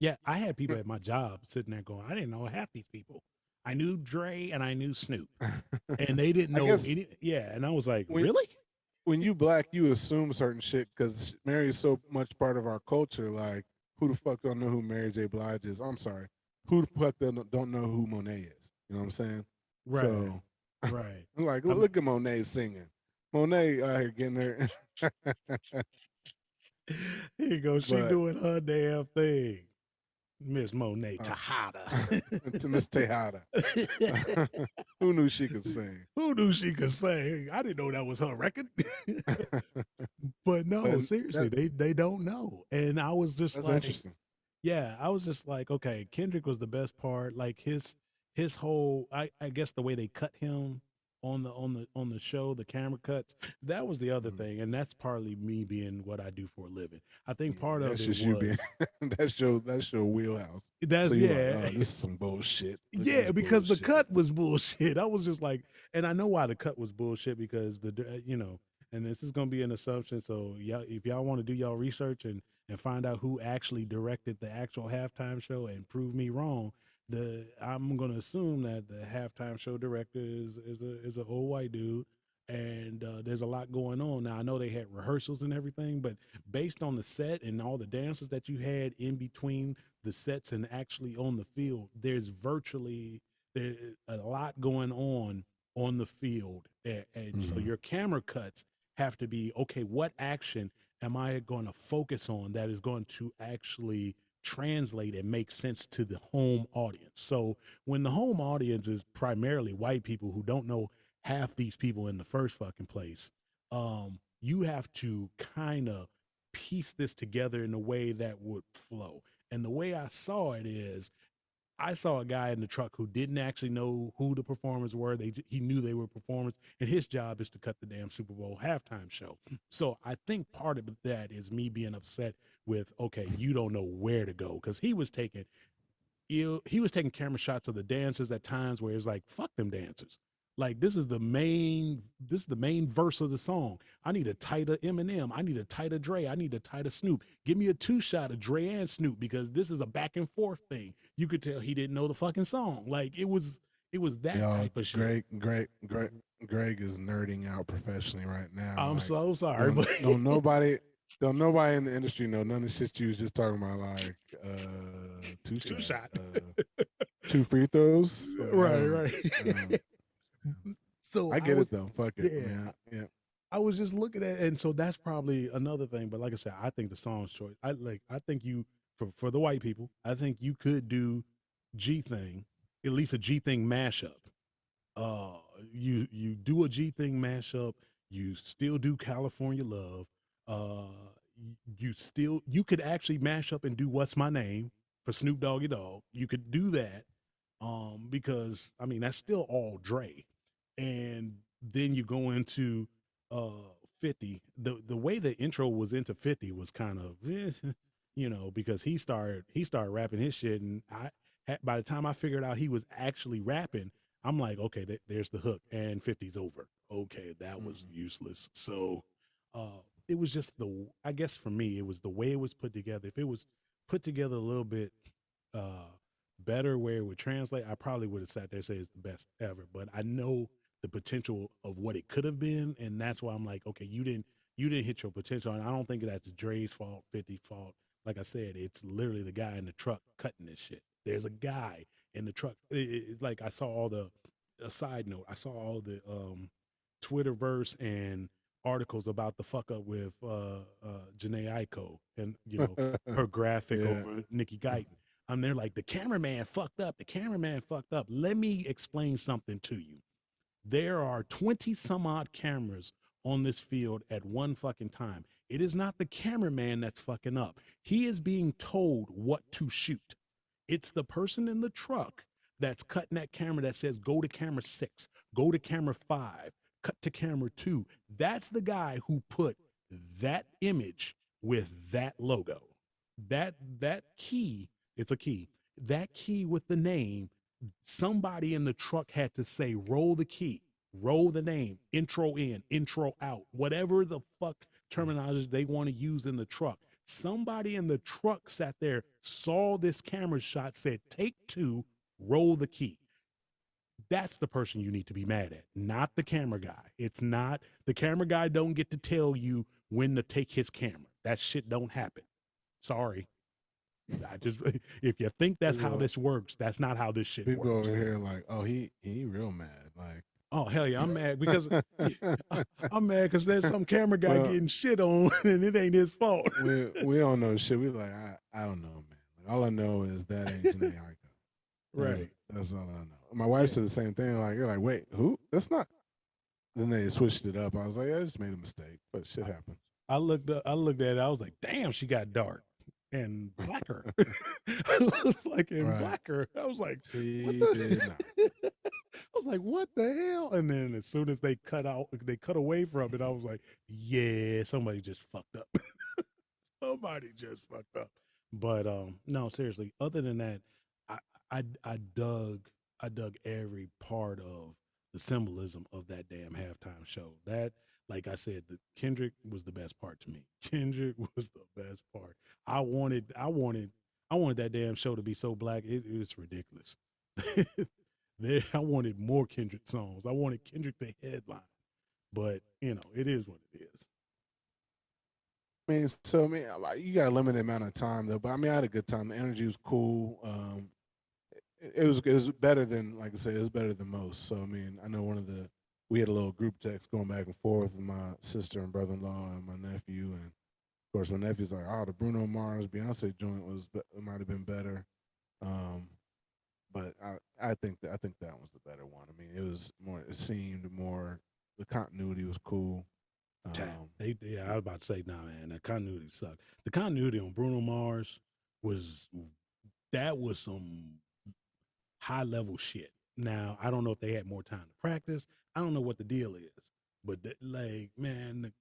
yeah. I had people at my job sitting there going, I didn't know half these people. I knew Dre and I knew Snoop, and they didn't I know guess any. Yeah, and I was like, when really? when you black, you assume certain shit because Mary is so much part of our culture. Like, who the fuck don't know who Mary J. Blige is? I'm sorry, who the fuck don't know who Monet is? You know what I'm saying? Right, So, right. I'm like, I mean, look at Monet singing. Monet out here getting her, here you go. She but doing her damn thing, Miss Monet uh, Tejada. to Miss Tejada, who knew she could sing? Who knew she could sing? I didn't know that was her record. But But no, seriously, they don't know. And I was just that's like, interesting. yeah, I was just like, okay, Kendrick was the best part. Like his whole, I guess the way they cut him on the show, the camera cuts, that was the other Mhm. thing, and that's partly me being what I do for a living. I think Yeah, part of that's it just you was being that's your wheelhouse. So that's you're like, yeah. oh, this is some bullshit. Look at Yeah, this because the bullshit. cut was bullshit. I was just like, and I know why the cut was bullshit because and this is gonna be an assumption. So y'all, if y'all want to do y'all research and find out who actually directed the actual halftime show and prove me wrong, I'm gonna assume that the halftime show director is an old white dude. And there's a lot going on now. I know they had rehearsals and everything, but based on the set and all the dances that you had in between the sets and actually on the field, there's a lot going on the field, and so Hmm. your camera cuts have to be okay. What action am I going to focus on that is going to actually translate and make sense to the home audience? So when the home audience is primarily white people who don't know half these people in the first fucking place, you have to kind of piece this together in a way that would flow. And the way I saw it is I saw a guy in the truck who didn't actually know who the performers were. He knew they were performers, and his job is to cut the damn Super Bowl halftime show. So I think part of that is me being upset with, okay, you don't know where to go, because he was taking camera shots of the dancers at times where it's like, fuck them dancers. Like this is the main verse of the song. I need a tighter Eminem. I need a tighter Dre. I need a tighter Snoop. Give me a two shot of Dre and Snoop because this is a back and forth thing. You could tell he didn't know the fucking song. Like it was that Y'all, type of shit. Greg is nerding out professionally right now. I'm Like, so sorry, don't but don't nobody don't nobody in the industry know none of the shit you was just talking about. Like, two two shot, shot. two free throws. Like, I Right, don't. right. So I I get it was though. Fuck it. I yeah. mean, yeah. I was just looking at, and so that's probably another thing. But like I said, I think the song's choice. I think you for the white people, I think you could do G thing, at least a G thing mashup. Uh, you do a G thing mashup. You still do California Love. You could actually mash up and do What's My Name for Snoop Doggy Dogg. You could do that, because I mean that's still all Dre, and then you go into uh 50. The way the intro was into 50 was kind of because he started rapping his shit, and by the time I figured out he was actually rapping, I'm like, okay, there's the hook, and 50's over. Okay, that was Mhm. useless. So it was just I guess for me, it was the way it was put together. If it was put together a little bit uh better where it would translate, I probably would have sat there and say it's the best ever. But I know the potential of what it could have been, and that's why I'm like, okay, you didn't hit your potential. And I don't think that's Dre's fault, 50 fault. Like I said, it's literally the guy in the truck cutting this shit. There's a guy in the truck. Like I saw all the a side note, I saw all the Twitterverse and articles about the fuck up with Janae Aiko and her graphic Yeah. over Nikki Guyton. And they're like, the cameraman fucked up. The cameraman fucked up. Let me explain something to you. There are 20 some odd cameras on this field at one fucking time. It is not the cameraman that's fucking up. He is being told what to shoot. It's the person in the truck that's cutting that camera that says, go to camera 6, go to camera 5, cut to camera 2. That's the guy who put that image with that logo. That key, it's a key. That key with the name, somebody in the truck had to say, roll the key, roll the name, intro in, intro out, whatever the fuck terminology they want to use in the truck. Somebody in the truck sat there, saw this camera shot, said, take 2, roll the key. That's the person you need to be mad at, not the camera guy. It's not the camera guy. Don't get to tell you when to take his camera. That shit don't happen. Sorry. If you think that's how this works, that's not how this shit People works. over here like, oh, he real mad. Like, oh hell yeah, I'm mad because I'm mad because there's some camera guy getting shit on and it ain't his fault. we don't know shit. We like, I don't know, man. Like, all I know is that ain't Janae Aiko. Right. That's all I know. My wife said the same thing. Like, you're like, wait, who? That's not. Then they switched it up. I was like, I just made a mistake, but shit happens. I looked at it. I was like, damn, she got dark and blacker. I was like, blacker. I was like, she did not. I was like, what the hell? And then as soon as they cut away from it, I was like, yeah, somebody just fucked up. Somebody just fucked up. But no, seriously. Other than that, I dug every part of the symbolism of that damn halftime show. That, like I said, the Kendrick was the best part to me. Kendrick was the best part. I wanted that damn show to be so black. It's ridiculous. I wanted more Kendrick songs. I wanted Kendrick to headline. But, it is what it is. I mean, you got a limited amount of time though. But I mean, I had a good time. The energy was cool. It was better than, like I said, it was better than most. So I mean, I know we had a little group text going back and forth with my sister and brother-in-law and my nephew, and of course my nephew's like, oh, the Bruno Mars Beyonce joint it might have been better. But I think that was the better one. I mean, it seemed more, the continuity was cool. I was about to say, nah, man, that continuity sucked. The continuity on Bruno Mars was some high level shit. Now, I don't know if they had more time to practice. I don't know what the deal is, but man,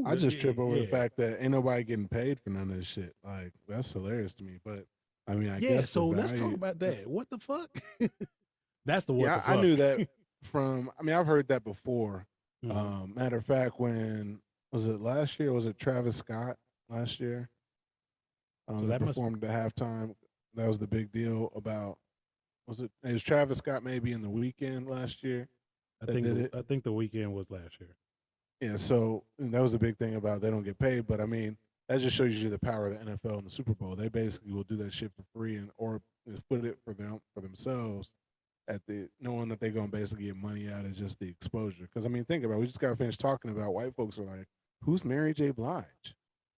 I just trip over the fact that ain't nobody getting paid for none of this shit. Like, that's hilarious to me. But I mean, I guess so let's talk about that. What the fuck? That's the what the fuck. I knew that I've heard that before. Matter of fact, when was it last year? Was it Travis Scott last year? So that performed at halftime. That was the big deal about. It was Travis Scott maybe in the weekend last year? I think the weekend was last year. Yeah, so that was the big thing about they don't get paid, but I mean that just shows you the power of the NFL and the Super Bowl. They basically will do that shit for free or put it for themselves knowing that they're gonna basically get money out of just the exposure. Because I mean, think about it. We just got finished talking about white folks are like, who's Mary J. Blige?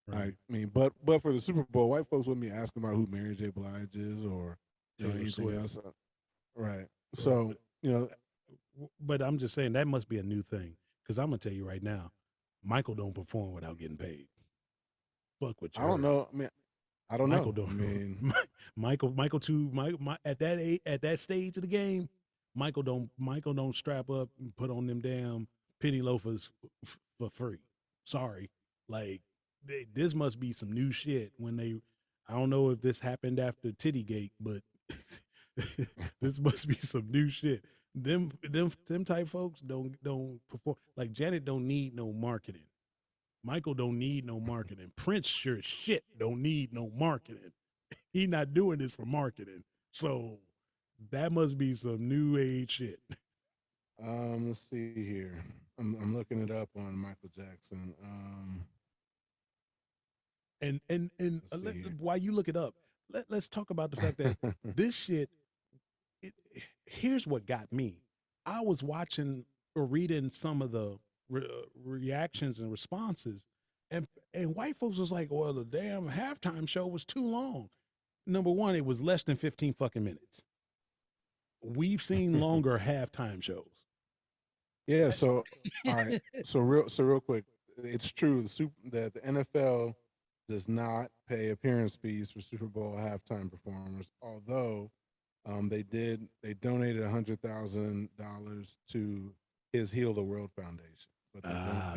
Right. Like, I mean, but for the Super Bowl, white folks wouldn't be asking about who Mary J. Blige is or anything else. Right. So but I'm just saying that must be a new thing. Because I'm gonna tell you right now, Michael don't perform without getting paid. Fuck what you. I don't know. I mean, I don't Michael know. Don't, I mean, Michael too. At that stage of the game, Michael don't strap up and put on them damn penny loafers for free. Sorry, like this must be some new shit. I don't know if this happened after Tittygate, but this must be some new shit. Them type folks don't perform. Like Janet don't need no marketing. Michael don't need no marketing. Prince sure shit don't need no marketing. He not doing this for marketing. So that must be some new age shit. Let's see here. I'm looking it up on Michael Jackson. And Let's see here. while you look it up, let's talk about the fact that this shit. It, here's what got me. I was watching or reading some of the reactions and responses, and white folks was like, "Well, the damn halftime show was too long." Number one, it was less than 15 fucking minutes. We've seen longer halftime shows. Yeah. So, all right. So real quick, it's true. That the NFL does not pay appearance fees for Super Bowl halftime performers, although they donated $100,000 to his Heal the World Foundation, but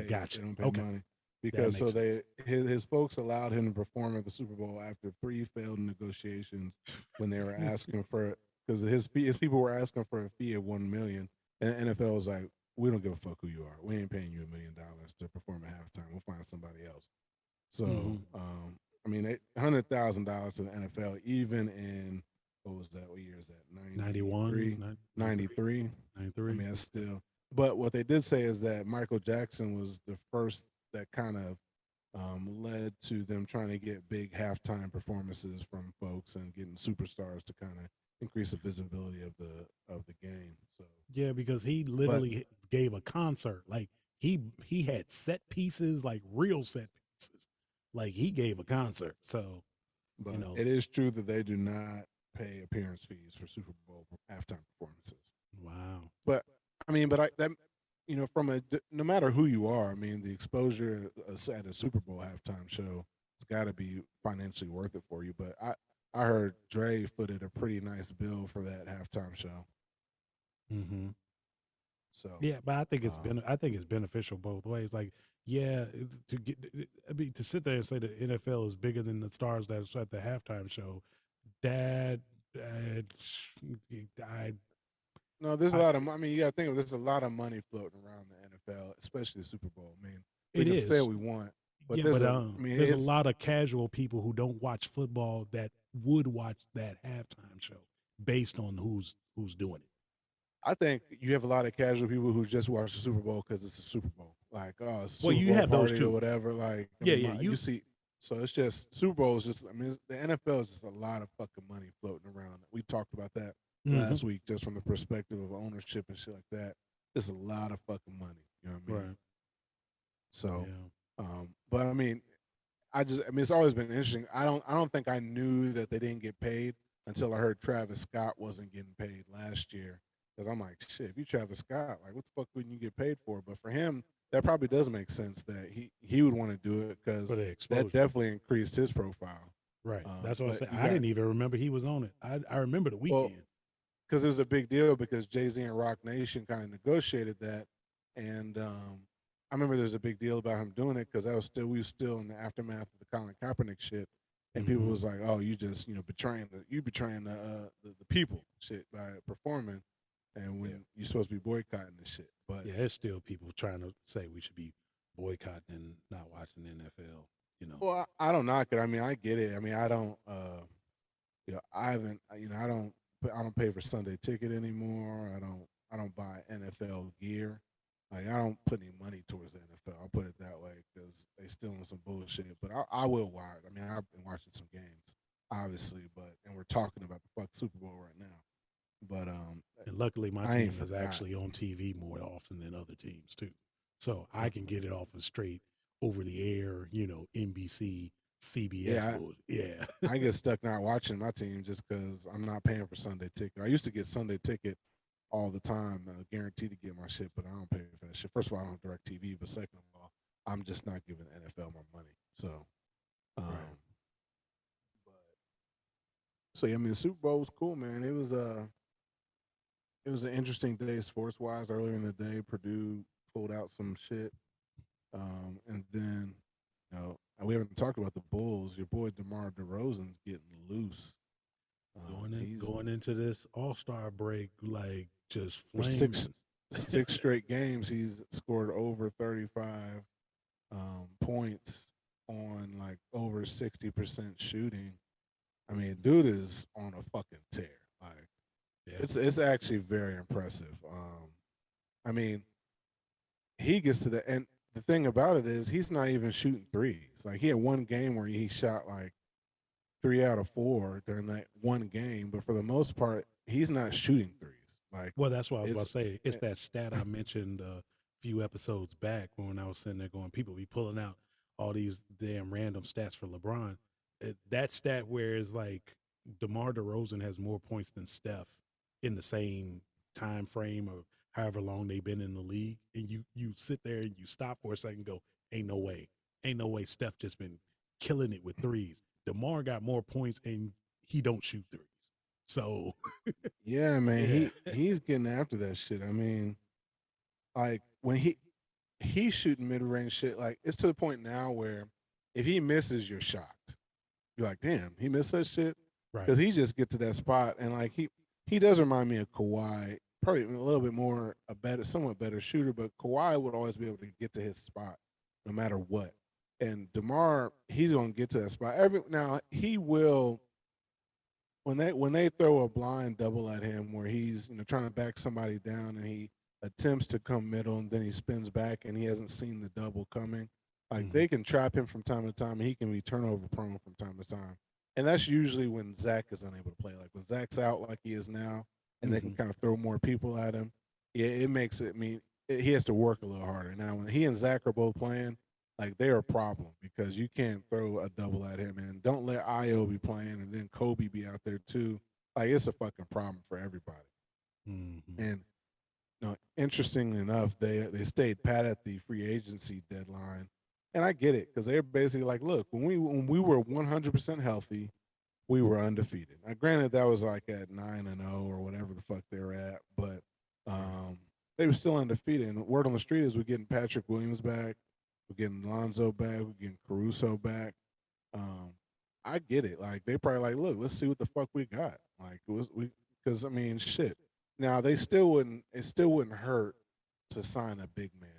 Gotcha. they don't pay Okay, money that because makes sense. his folks allowed him to perform at the Super Bowl after 3 failed negotiations when they were asking for, because his people were asking for a fee of 1 million, and the NFL was like, we don't give a fuck who you are, we ain't paying you $1 million to perform at halftime, we'll find somebody else. So, Mm-hmm. I mean, $100,000 to the NFL, even in, what was that? What year is that? 91, 93, 93, 93. I 93. mean, that's still. But what they did say is that Michael Jackson was the first that kind of led to them trying to get big halftime performances from folks and getting superstars to kind of increase the visibility of the game. So, Yeah, because he but literally gave a concert. Like he had set pieces, like real set pieces. Like he gave a concert. So, you but know, it is true that they do not pay appearance fees for Super Bowl halftime performances. wow. But I mean, but I that from no matter who you are, I mean, the exposure at a Super Bowl halftime show, it's got to be financially worth it for you. But I heard Dre footed a pretty nice bill for that halftime show. Mm-hmm. So, Yeah, but I think uh, I think it's beneficial both ways. Like, yeah, to get I mean to sit there and say the NFL is bigger than the stars that's at the halftime show. Dad, uh, I, no, there's a I, lot of. I mean, you got to think of there's a lot of money floating around the NFL, especially the Super Bowl. I mean, we it can say is. what we want, but Yeah, but I mean, there's a it's. lot of casual people who don't watch football that would watch that halftime show based on who's doing it. I think you have a lot of casual people who just watch the Super Bowl because it's a Super Bowl, like oh, it's a Well, Super you Bowl have those party or too. whatever. Like I Yeah, mean, yeah. you You see, so it's just Super Bowl is just. I mean, the NFL is just a lot of fucking money floating around. We talked about that hmm last week, just from the perspective of ownership and shit like that. There's a lot of fucking money. You know what I mean? right. So, Yeah. but I mean, I mean, it's always been interesting. I don't think I knew that they didn't get paid until I heard Travis Scott wasn't getting paid last year. Because I'm like, shit, if you Travis Scott, like, what the fuck wouldn't you get paid for? But for him, that probably does make sense that he would want to do it because For the that exposure. definitely increased his profile. Right. That's what I But said. you I got didn't even remember he was on it. I remember the well, weekend. because it was a big deal because Jay Z and Rock Nation kind of negotiated that, and I remember there was a big deal about him doing it because we were still in the aftermath of the Colin Kaepernick shit, and people hmm was like, oh, you just betraying the people shit by performing, and Yeah. when you're supposed to be boycotting this shit, but Yeah. There's still people trying to say we should be boycotting and not watching the NFL. You know. well, I don't knock it. I mean, I get it. I mean, I don't. I haven't. I don't pay for Sunday ticket anymore. I don't buy NFL gear. Like I don't put any money towards the NFL. I'll put it that way because they still on some bullshit. But I will watch. I mean, I've been watching some games, obviously. But and we're talking about the fuck Super Bowl right now. But And luckily, my I ain't team is forgot. actually on TV more often than other teams too, so I can get it off of straight over the air. NBC, CBS Yeah, bullshit. Yeah. I get stuck not watching my team just because I'm not paying for Sunday ticket. I used to get Sunday ticket all the time, guaranteed to get my shit, but I don't pay for that shit. First of all, I don't have direct TV, but second of all, I'm just not giving the NFL my money. So, Right. um, but yeah, I mean, the Super Bowl was cool, man. It was an interesting day sports wise. Earlier in the day, Purdue pulled out some shit, and then we haven't talked about the Bulls. Your boy DeMar DeRozan's getting loose. He's Going into this All-Star break like just for six flaming. six straight games. He's scored over 35 points on like over 60% shooting. I mean, dude is on a fucking tear. Like Yeah. it's actually very impressive. I mean, he gets to the and the thing about it is he's not even shooting threes. Like he had one game where he shot like 3 out of 4 during that one game, but for the most part, he's not shooting threes. Like Well, that's what I was about it's to say. It's eh, that stat I mentioned a few episodes back when I was sitting there going, people be pulling out all these damn random stats for LeBron. That stat where it's like DeMar DeRozan has more points than Steph in the same time frame of however long they've been in the league, and you sit there and you stop for a second, and go, ain't no way. Steph just been killing it with threes. DeMar got more points and he don't shoot threes. So yeah, man. yeah, He's getting after that shit. I mean, like when he's shooting mid range shit, like it's to the point now where if he misses, you're shocked. You're like, damn, he missed that shit right. because he just get to that spot and like he does remind me of Kawhi, probably a little bit more a better, somewhat better shooter, but Kawhi would always be able to get to his spot no matter what. And Demar, he's gonna get to that spot. Every now he will when they throw a blind double at him where he's trying to back somebody down and he attempts to come middle and then he spins back and he hasn't seen the double coming. Like Mm-hmm. they can trap him from time to time and he can be turnover prone from time to time. And that's usually when Zach is unable to play. Like when Zach's out like he is now and they can Mm-hmm. kind of throw more people at him, it makes it mean he has to work a little harder. Now when he and Zach are both playing, like they're a problem because you can't throw a double at him and don't let Io be playing and then Kobe be out there too. Like it's a fucking problem for everybody. Mm-hmm. And interestingly enough, they stayed pat at the free agency deadline, and I get it because they're basically like, look, when we were 100% healthy, we were undefeated. Now, granted, that was like at 9-0 or whatever the fuck they were at, but Right. they were still undefeated. And the word on the street is we're getting Patrick Williams back, we're getting Lonzo back, we're getting Caruso back. Um, I get it. Like they probably like, look, let's see what the fuck we got. Like it was we because I mean, shit. Now they still wouldn't. It still wouldn't hurt to sign a big man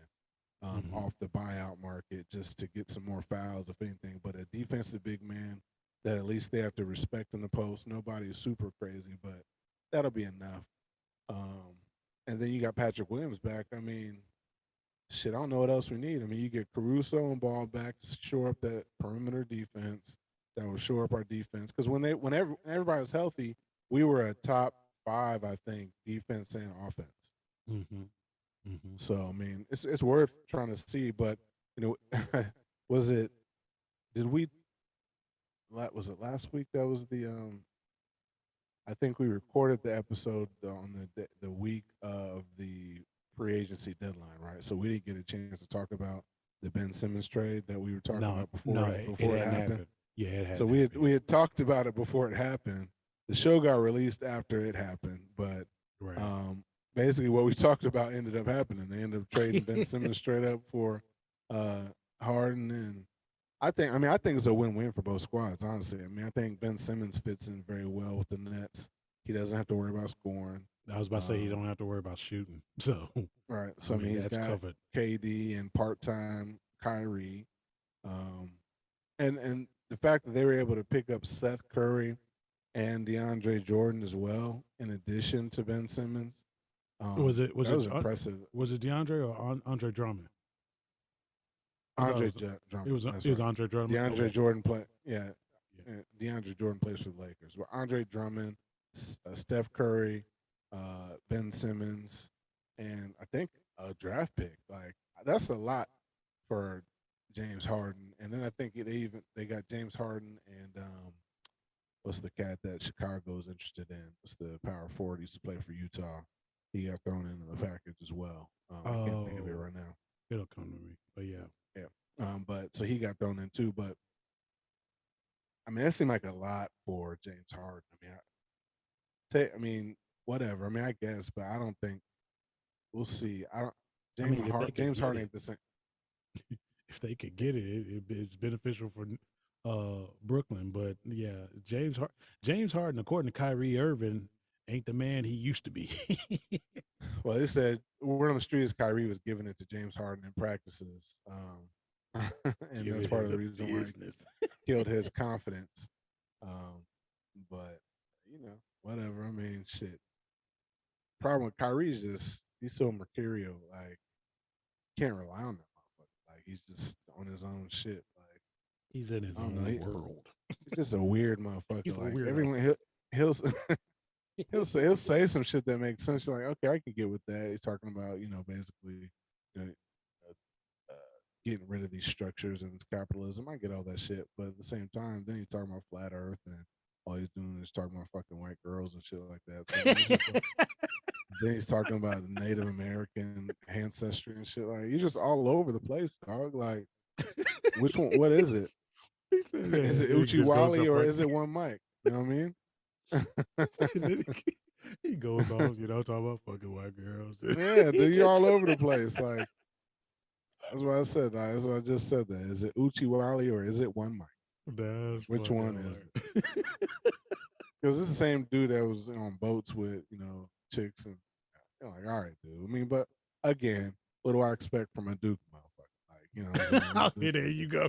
Mm-hmm. off the buyout market just to get some more fouls, if anything. But a defensive big man that at least they have to respect in the post. Nobody is super crazy, but that'll be enough. Um, and then you got Patrick Williams back. I mean, shit, I don't know what else we need. I mean, you get Caruso and Ball back to shore up that perimeter defense. That will shore up our defense because whenever everybody was healthy, we were a top five, I think, defense and offense. Mm-hmm. Mm-hmm. So I mean, it's worth trying to see. But was it? Did we? Was it last week? That was the. I think we recorded the episode on the week of the free agency deadline, right? So we didn't get a chance to talk about the Ben Simmons trade that we were talking No, about no, it before it hadn't happened. happened. Yeah, it So hadn't happened we yet. had talked about it before it happened. The show got released after it happened, but Right. um, basically what we talked about ended up happening. They ended up trading Ben Simmons straight up for uh, Harden, and I think it's a win-win for both squads. Honestly, I mean, I think Ben Simmons fits in very well with the Nets. He doesn't have to worry about scoring. I was about to say you Um, don't have to worry about shooting. So, right. I So I mean, mean, he's that's got covered. KD and part-time Kyrie, um, and the fact that they were able to pick up Seth Curry and DeAndre Jordan as well, in addition to Ben Simmons, Was it was that it was impressive. was it DeAndre or Andre Drummond? I thought Drummond. That's it was right. Andre Drummond. DeAndre Okay. Jordan play. Yeah, Yeah. DeAndre Jordan plays for the Lakers. But Andre Drummond, Steph Curry, Ben Simmons, and I think a draft pick. Like that's a lot for James Harden. And then I think they got James Harden and what's the cat that Chicago's interested in? What's the power forward? He used to play for Utah. He got thrown into the package as well. I can't think of it Oh, right now. it'll come to me. But yeah. Yeah. But so he got thrown in too. But I mean, that seemed like a lot for James Harden. I mean, whatever. I mean, I guess, but I don't think we'll see. I don't. I mean, if they could James get Harden it, ain't the same. if they could get it, it's beneficial for Brooklyn. But yeah, James Harden, according to Kyrie Irving, ain't the man he used to be. Well, they said word on the street is Kyrie was giving it to James Harden in practices, and that's Giving part him of the the reason why business. it killed his confidence. Um, whatever. I mean, shit. Problem with Kyrie's just he's so mercurial. Like, can't rely on that motherfucker. Like, he's just on his own shit. Like, He's in his I don't know. own world. He's just a weird motherfucker. He's a Like weirdo. everyone, he'll he'll say some shit that makes sense. You're like, okay, I can get with that. He's talking about basically, you know, uh, getting rid of these structures and this capitalism. I get all that shit, but at the same time, then he's talking about flat Earth and all he's doing is talking about fucking white girls and shit like that. So it's just like, then he's talking about Native American ancestry and shit. Like he's just all over the place, dog. Like which one? What is it? He said, yeah, Is it he Uchi just goes Wally up or like is it one Mike? You know what I mean? he goes off, talking about fucking white girls. Yeah, He dude, you all just over the place. Like that's what I said. That's what I just said. That is it Uchi Wally or is it one Mike? that's Which fucking one is it? hilarious. Because it's the same dude that was on boats with chicks and you're like, all right, dude. I mean, but again, what do I expect from a Duke motherfucker? Like, you know what I'm saying? Okay, there you go.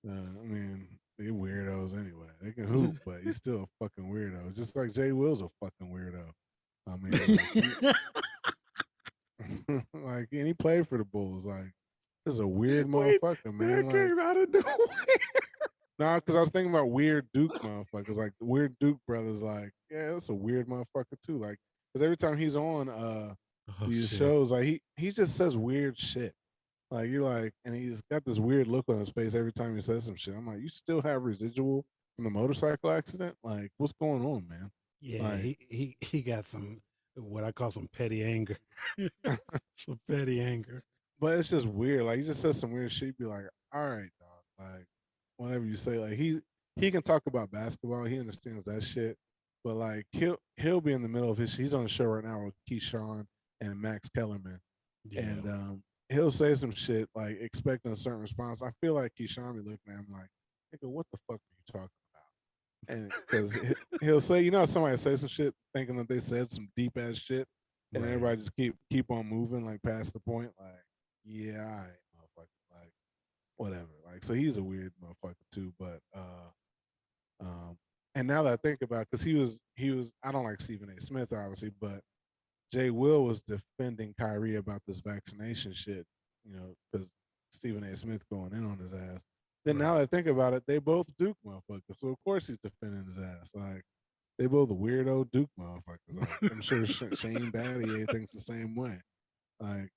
I mean, they weirdos anyway. They can hoop, but he's still a fucking weirdo. Just like Jay Will's a fucking weirdo. I mean, like and he played for the Bulls. Like, this is a weird Wait, masucker, man. that Like, came out of nowhere. nah, because I was thinking about weird Duke motherfuckers. Like, the weird Duke brothers. Like, yeah, that's a weird motherfucker too. Like, because every time he's on Oh these shit. shows, like he just says weird shit. Like you're like, and he's got this weird look on his face every time he says some shit. I'm like, you still have residual from the motorcycle accident? Like, what's going on, man? Yeah, Like, he got some what I call some petty anger. Some petty anger. but it's just weird. Like, he just says some weird shit. You be like, all right, dog. Like, whatever you say. Like, he can talk about basketball. He understands that shit. But like, he'll be in the middle of his. He's on the show right now with Keyshawn and Max Kellerman, Yeah. and he'll say some shit like expecting a certain response. I feel like Keyshawn be looking at him like, nigga, what the fuck are you talking about? And because he'll say, somebody say some shit thinking that they said some deep ass shit, and Right. everybody just keep on moving like past the point. Like, yeah, all right, motherfucker, like whatever. Like, so he's a weird motherfucker too. But um, and now that I think about, because he was, I don't like Stephen A. Smith obviously, but Jay Will was defending Kyrie about this vaccination shit, because Stephen A. Smith going in on his ass. Then now Right. that I think about it, they both Duke motherfuckers. So of course he's defending his ass. Like they both weirdo Duke motherfuckers. Like I'm sure Shane Battier thinks the same way. Like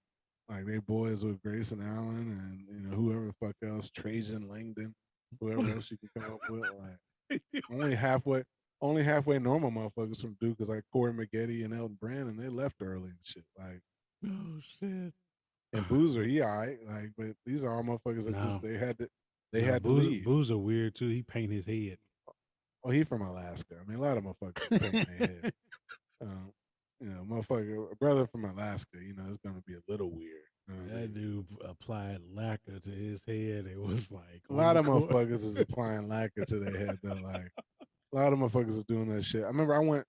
like they boys with Grayson Allen and whoever the fuck else, Trajan Langdon, whoever else you can come up with. Like only halfway only halfway normal motherfuckers from Duke is like Corey Maggette and Elton Brand, they left early and shit. Like Oh shit. and Boozer, he all right. Like, but these are all motherfuckers that just No. they No, had to Boozer, leave. Boozer weird too. He paint his head. Oh, he from Alaska. I mean, a lot of motherfuckers paint their head. Um, motherfucker, a brother from Alaska. It's gonna be a little weird. You know what I That mean? dude applied lacquer to his head. It was like A on lot the of court. motherfuckers is applying lacquer to their head though. Like a lot of motherfuckers is doing that shit. I remember I went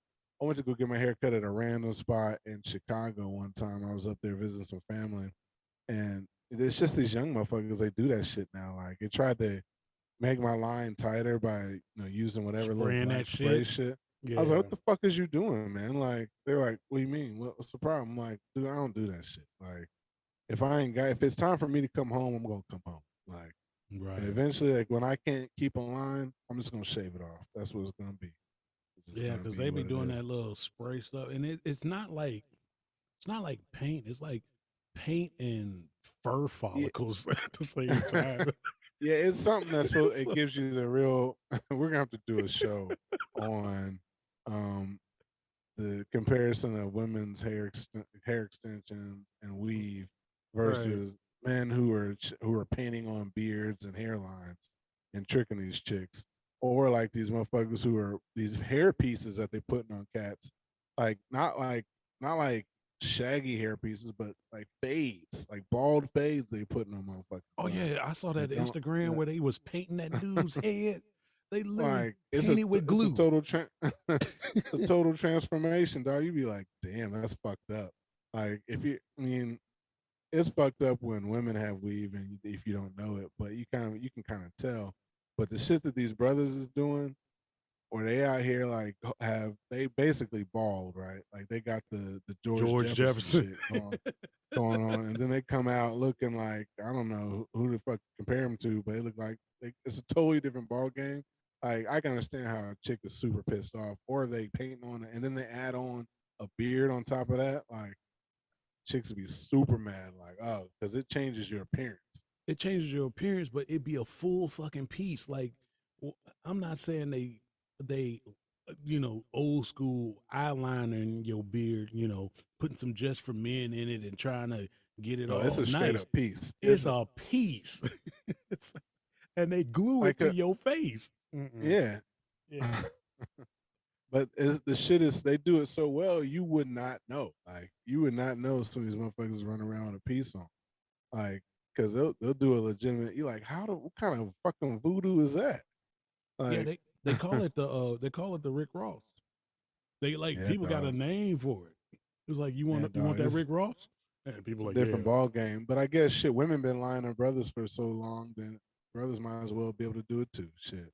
to go get my hair cut at a random spot in Chicago one time. I was up there visiting some family, and it's just these young motherfuckers. They do that shit now. Like they tried to make my line tighter by using whatever little Spraying black that spray shit. shit. I was like, Yeah. "What the fuck is you doing, man?" Like they're like, "What do you mean? What's the problem?" I'm like, "Dude, I don't do that shit. Like if it's time for me to come home, I'm gonna come home. Like and Right. eventually, like when I can't keep a line, I'm just gonna shave it off. That's what it's gonna be. It's just Yeah, gonna because be they be what it doing is." that little spray stuff, and it's not like paint. It's like paint and fur Yeah, follicles at the same time. yeah, it's something that's supposed. It's It like- gives you the real. We're gonna have to do a show on um the comparison of women's hair extensions and weave right. versus men who are painting on beards and hairlines and tricking these chicks, or like these motherfuckers who are these hair pieces that they putting on cats, like not like shaggy hair pieces, but like fades, like bald fades they putting on motherfuckers, Oh like yeah, I saw they that don't. Instagram where they was painting that dude's head. They literally Like painted with it's a glue. total it's a total transformation, dog. You be like, damn, that's fucked up. Like I mean, it's fucked up when women have weave and if you don't know it, but you can kind of tell. But the shit that these brothers is doing, or they out here like have they basically bald, right? Like they got the George George Jefferson Jefferson. shit going on, and then they come out looking like I don't know who the fuck to compare them to, but it look like it's a totally different ball game. Like I can understand how a chick is super pissed off, or they paint on it, and then they add on a beard on top of that. Like chicks would be super mad, like oh, because it changes your appearance. It changes your appearance, but it'd be a full fucking piece. Like I'm not saying they old school eyeliner in your beard, putting some just for men in it and trying to get it No, it's all a straight nice. up piece. It's a piece. It's and they glue it Like to your face. Mm-mm. yeah. Yeah. But the shit is they do it so well you would not know. Like you would not know some of these motherfuckers run around with a piece on. Like because they'll do a legitimate. You like how what kind of fucking voodoo is that? Yeah, Like they call it the Rick Ross. They like yeah, people got a dog. name for it. It's like Yeah, you want dog. that Rick Ross? And It's people a like, yeah. different ball game. But I guess shit, women been lying to brothers for so long, then brothers might as well be able to do it too. Shit,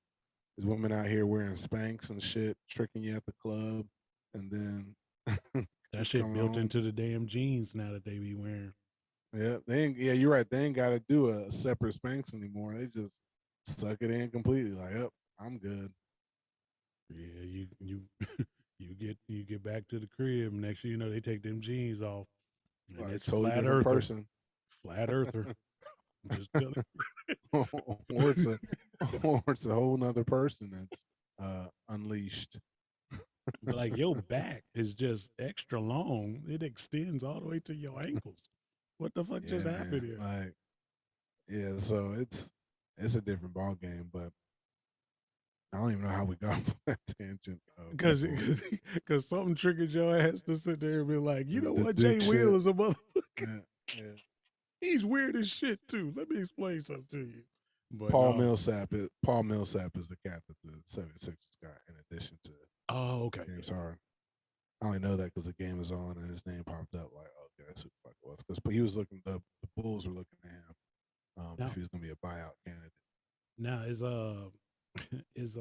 there's women out here wearing Spanx and shit, tricking you at the club, and then That shit coming built home. into the damn jeans now that they be wearing. Yeah, they ain't. Yeah, you're right. They ain't got to do a separate Spanx anymore. They just suck it in completely. Like, yep, I'm good. Yeah, you you get back to the crib. Next thing you know, they take them jeans off, and Like, it's totally flat different earther, person. flat earther. I'm just telling or it's a, or it's a whole nother person that's unleashed. but like your back is just extra long. It extends all the way to your ankles. What the fuck just Yeah, happened man. here? Like, yeah. So it's a different ball game, but I don't even know how we got on that tangent of Because people. because something triggered your ass to sit there and be like, you know The what, Jay dick Will shit. is a motherfucker. Yeah, yeah. He's weird as shit too. Let me explain something to you. But Paul Millsap is the cat that the 76ers got in addition to oh, okay, James yeah. Harden. I only know that because the game is on and his name popped up. Like, okay, that's who the fuck it was. Because he was looking, the Bulls were looking at him if Now he was going to be a buyout candidate. now is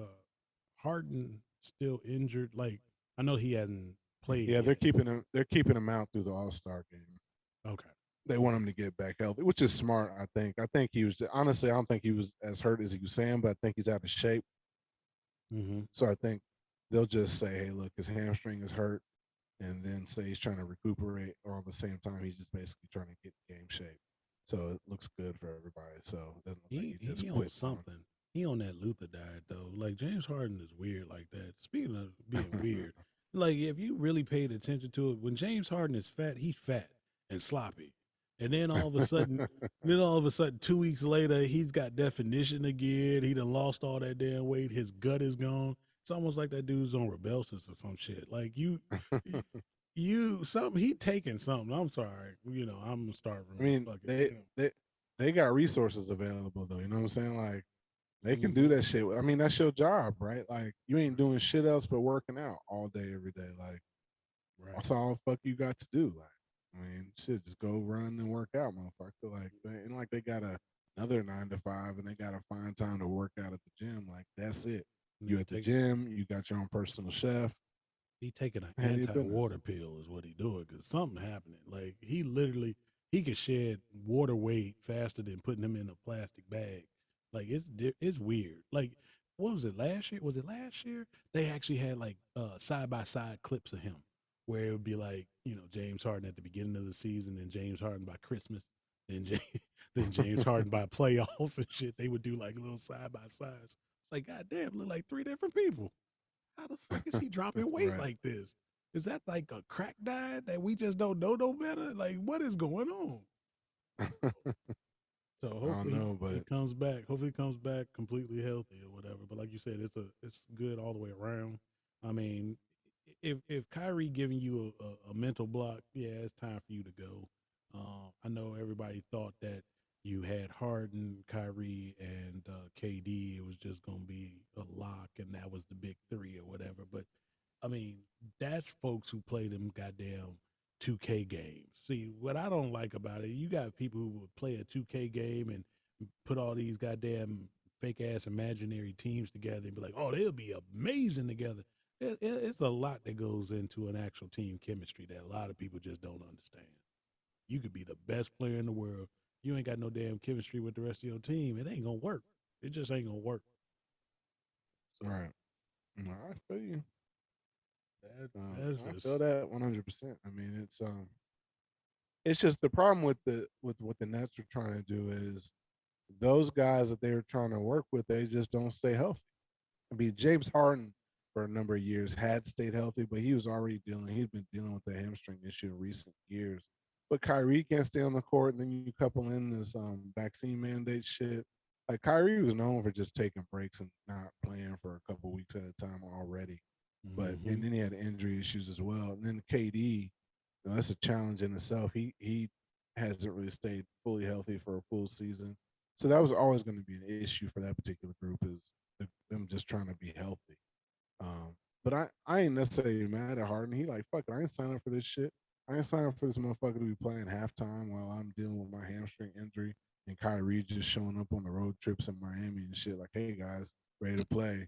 Harden still injured? Like I know he hasn't played Yeah, they're yet. keeping him. They're keeping him out through the All Star game. Okay, They want him to get back healthy, which is smart. I think. I think he was honestly. I don't think he was as hurt as he was saying, but I think he's out of shape. mm-hmm. So I think they'll just say, "Hey, look, his hamstring is hurt," and then say he's trying to recuperate, or at the same time he's just basically trying to get game shape. So it looks good for everybody. So it doesn't look like he just He on quit on something. He on that Luther diet though. Like James Harden is weird like that. Speaking of being him. weird, like if you really paid attention to it, when James Harden is fat, he's fat and sloppy. And then all of a sudden, 2 weeks later, he's got definition again. He done lost all that damn weight. His gut is gone. It's almost like that dude's on Rebelsis or some shit. Like something he taking something. I'm sorry. I'm starving. I mean, Fuck it. they got resources available though. You know what I'm saying? Like they can do Mm-hmm. that shit. I mean, that's your job, right? Like you ain't doing shit else but working out all day, every day. Like Right. that's all the fuck you got to do. Like, I mean, shit, just go run and work out, motherfucker. Like, and like they got another 9 to 5, and they got to find time to work out at the gym. Like, that's it. And You at the gym, you got your own personal chef. he taking an Handle your business. anti-water pill is what he doing because something happening. Like he literally he can shed water weight faster than putting him in a plastic bag. Like it's weird. Like what was it last year? Was it last year? They actually had like side by side clips of him where it would be like James Harden at the beginning of the season and James Harden by Christmas, then then James Harden by playoffs and shit. They would do like little side by sides. It's like goddamn, look like three different people. How the fuck is he dropping weight Right. like this? Is that like a crack diet that we just don't know no better? Like, what is going on? So I don't hopefully know, he but comes back. Hopefully he comes back completely healthy or whatever. But like you said, it's good all the way around. I mean, if Kyrie giving you a mental block, yeah, it's time for you to go. I know everybody thought that you had Harden, Kyrie, and KD. It was just gonna be a lock, and that was the big three or whatever. But I mean, that's folks who play them goddamn 2K games. See, what I don't like about it, you got people who would play a 2K game and put all these goddamn fake ass imaginary teams together and be like, oh, they'll be amazing together. It's a lot that goes into an actual team chemistry that a lot of people just don't understand. You could be the best player in the world. You ain't got no damn chemistry with the rest of your team. It ain't gonna work. It just ain't gonna work. So Right. No, I feel you. that's I feel just that 100%. I mean, it's just the problem with the with what the Nets are trying to do is those guys that they were trying to work with, they just don't stay healthy. I mean, James Harden for a number of years had stayed healthy, but he was already he'd been dealing with the hamstring issue in recent years. But Kyrie can't stay on the court, and then you couple in this vaccine mandate shit. Like Kyrie was known for just taking breaks and not playing for a couple weeks at a time already. But mm-hmm. and then he had injury issues as well. And then KD, that's a challenge in itself. He hasn't really stayed fully healthy for a full season, so that was always going to be an issue for that particular group is them just trying to be healthy. But I ain't necessarily mad at Harden. He like fuck it, I ain't signing up for this shit. I ain't signing up for this motherfucker to be playing halftime while I'm dealing with my hamstring injury and Kyrie just showing up on the road trips in Miami and shit. Like, hey guys, ready to play,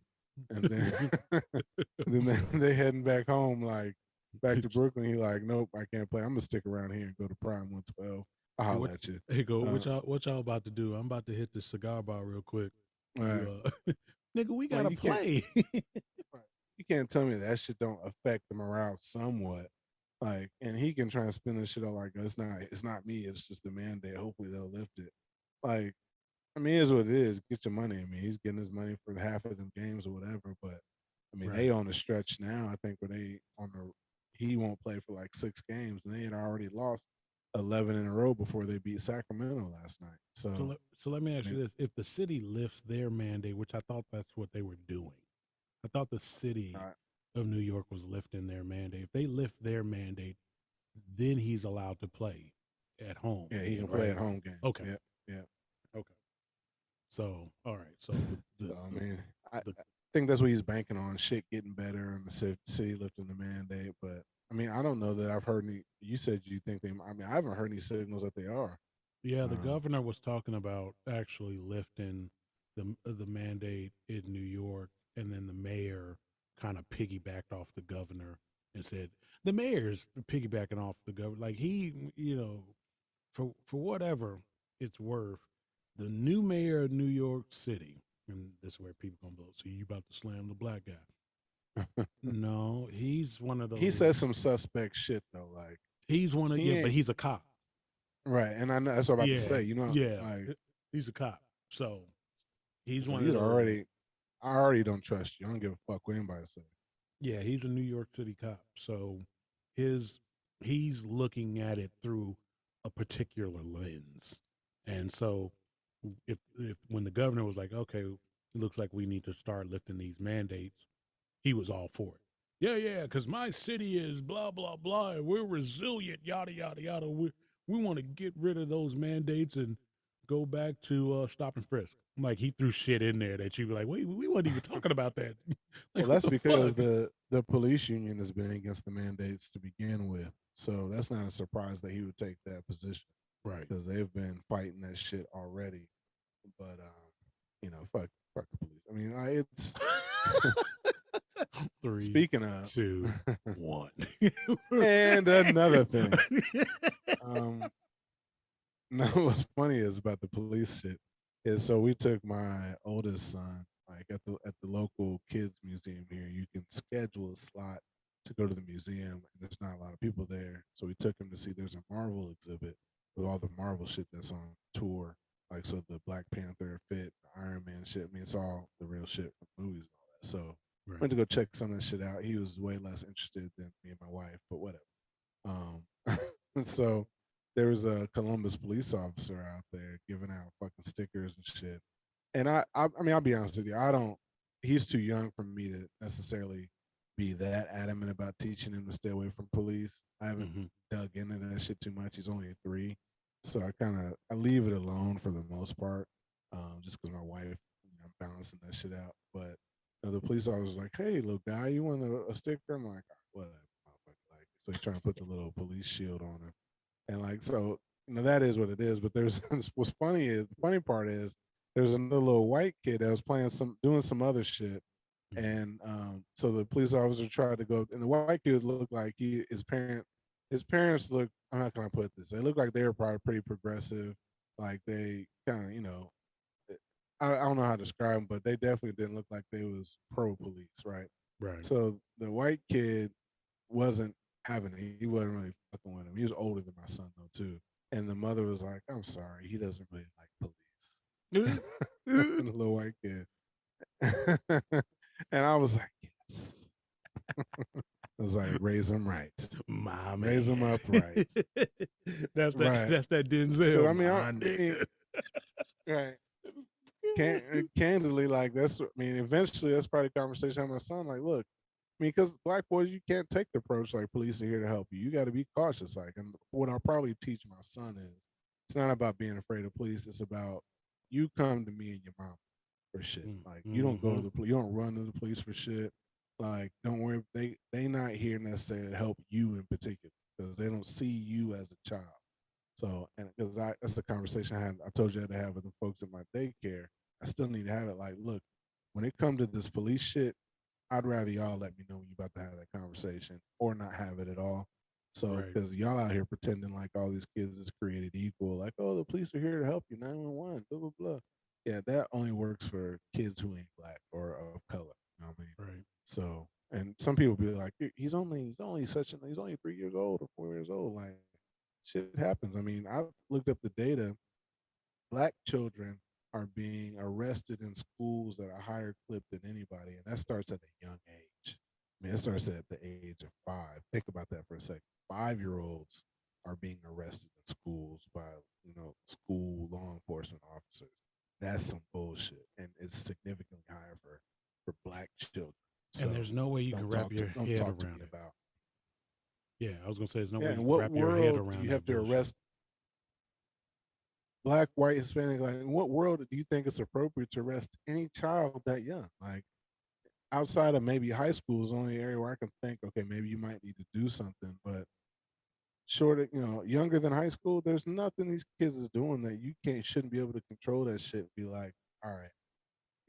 and then and then they heading back home like back to Brooklyn. He like, nope, I can't play. I'm gonna stick around here and go to Prime 112. I'll Hey, holler at you. hey, go. Uh, What y'all about to do? I'm about to hit this cigar bar real quick. all right. You, nigga, we Well, gotta play. you can't tell me that shit don't affect the morale somewhat. Like, and he can try and spin this shit out like it's not me. It's just the mandate. Hopefully they'll lift it. Like, I mean, it is what it is. Get your money. I mean, he's getting his money for half of them games or whatever. But I mean, they Right. on the stretch now. I think where they on the he won't play for like 6 games, and they had already lost 11 in a row before they beat Sacramento last night. So, So so let me I ask you mean, this: if the city lifts their mandate, which I thought that's what they were doing, I thought the city uh, of New York was lifting their mandate. If they lift their mandate, then he's allowed to play at home yeah, he again, can play right? at home games. Okay. Yeah, yeah. Okay. So, all right. So So I mean, I think that's what he's banking on. Shit getting better and the city lifting the mandate. But I mean, I don't know that I've heard any. You said you think they. I mean, I haven't heard any signals that they are. yeah, the Um, governor was talking about actually lifting the mandate in New York, and then the mayor kind of piggybacked off the governor and said the mayor's piggybacking off the governor. Like he, for whatever it's worth, the new mayor of New York City, and this is where people gonna blow. So you about to slam the black guy? No, he's one of he says those. some suspect shit though. Like He's one of he yeah, but ain't he's a cop. right, and I know that's what I'm about to Yeah, say. You know, yeah, like he's a cop. So he's so one of he's those. already. I already don't trust you. I don't give a fuck what anybody say. Yeah, he's a New York City cop. So his he's looking at it through a particular lens. And so if when the governor was like, okay, it looks like we need to start lifting these mandates, he was all for it. Yeah, yeah, because my city is blah blah blah, and we're resilient, yada yada yada. We want to get rid of those mandates and go back to stop and frisk. Like he threw shit in there that you be like, wait, we weren't even talking about that. Well, Like what that's the because fuck? the police union has been against the mandates to begin with. So that's not a surprise that he would take that position Right. because they've been fighting that shit already. But fuck the police. I mean, it's Three, speaking of, two, one. and another thing. Um, no, what's funny is about the police shit is so we took my oldest son like at the local kids museum here. You can schedule a slot to go to the museum. And there's not a lot of people there, so we took him to see. There's a Marvel exhibit with all the Marvel shit that's on tour. Like so, the Black Panther fit, the Iron Man shit. I mean, it's all the real shit from movies and all that. So Right. went to go check some of that shit out. He was way less interested than me and my wife, but whatever. Um, so there was a Columbus police officer out there giving out fucking stickers and shit. And I mean, I'll be honest with you, I don't. He's too young for me to necessarily be that adamant about teaching him to stay away from police. I haven't Mm-hmm. dug into that shit too much. He's only 3, so I leave it alone for the most part, just because my wife, I'm balancing that shit out. But the police officer was like, "Hey, little guy, you want a sticker?" I'm like, "Whatever." Like, so he's trying to put the little police shield on him, and like, so that is what it is. But there's what's funny is the funny part is there's another little white kid that was doing some other shit, and so the police officer tried to go, and the white kid looked like his parents look. How can I put this? They look like they were probably pretty progressive, like they kind of I don't know how to describe them, but they definitely didn't look like they was pro police, right? Right. So the white kid wasn't having it. He wasn't really fucking with him. He was older than my son though too. And the mother was like, "I'm sorry, he doesn't really like police." And the little white kid, and I was like, "Yes." I was like, "Raise him right, My raise him man. up right, right." That's that 'Cause Denzel, I mean, my nigga. right. Candidly, like I mean, eventually that's probably a conversation I have with my son. Like, look, I mean, because black boys, you can't take the approach like police are here to help you. You got to be cautious. Like, and what I'll probably teach my son is it's not about being afraid of police. It's about you come to me and your mom for shit. Like, you don't go to Mm-hmm. the police. You don't run to the police for shit. Like, don't worry. They not here necessarily to help you in particular because they don't see you as a child. So, and because that's the conversation I told you I had to have with the folks at my daycare. I still need to have it. Like, look, when it comes to this police shit, I'd rather y'all let me know when you about to have that conversation or not have it at all. So, Right. because y'all out here pretending like all these kids is created equal, like, oh, the police are here to help you, 911, blah, blah, blah. Yeah, that only works for kids who ain't black or of color. You know what I mean? Right. So, and some people be like, he's only 3 years old or 4 years old. Like, shit happens. I mean, I looked up the data. Black children are being arrested in schools at a higher clip than anybody, and that starts at a young age. I mean, it starts at the age of 5. Think about that for a second. 5-year-olds are being arrested in schools by school law enforcement officers. That's some bullshit, and it's significantly higher for black children. And So there's no way you can wrap your don't head talk to me around it. about. Yeah, I was gonna say there's no Yeah, way you in can what wrap your head world do around you that have to bullshit. arrest black, white, Hispanic? Like, in what world do you think it's appropriate to arrest any child that young? Like, outside of maybe high school is the only area where I can think, okay, maybe you might need to do something. But short of, younger than high school, there's nothing these kids is doing that you shouldn't be able to control that shit. Be like, all right,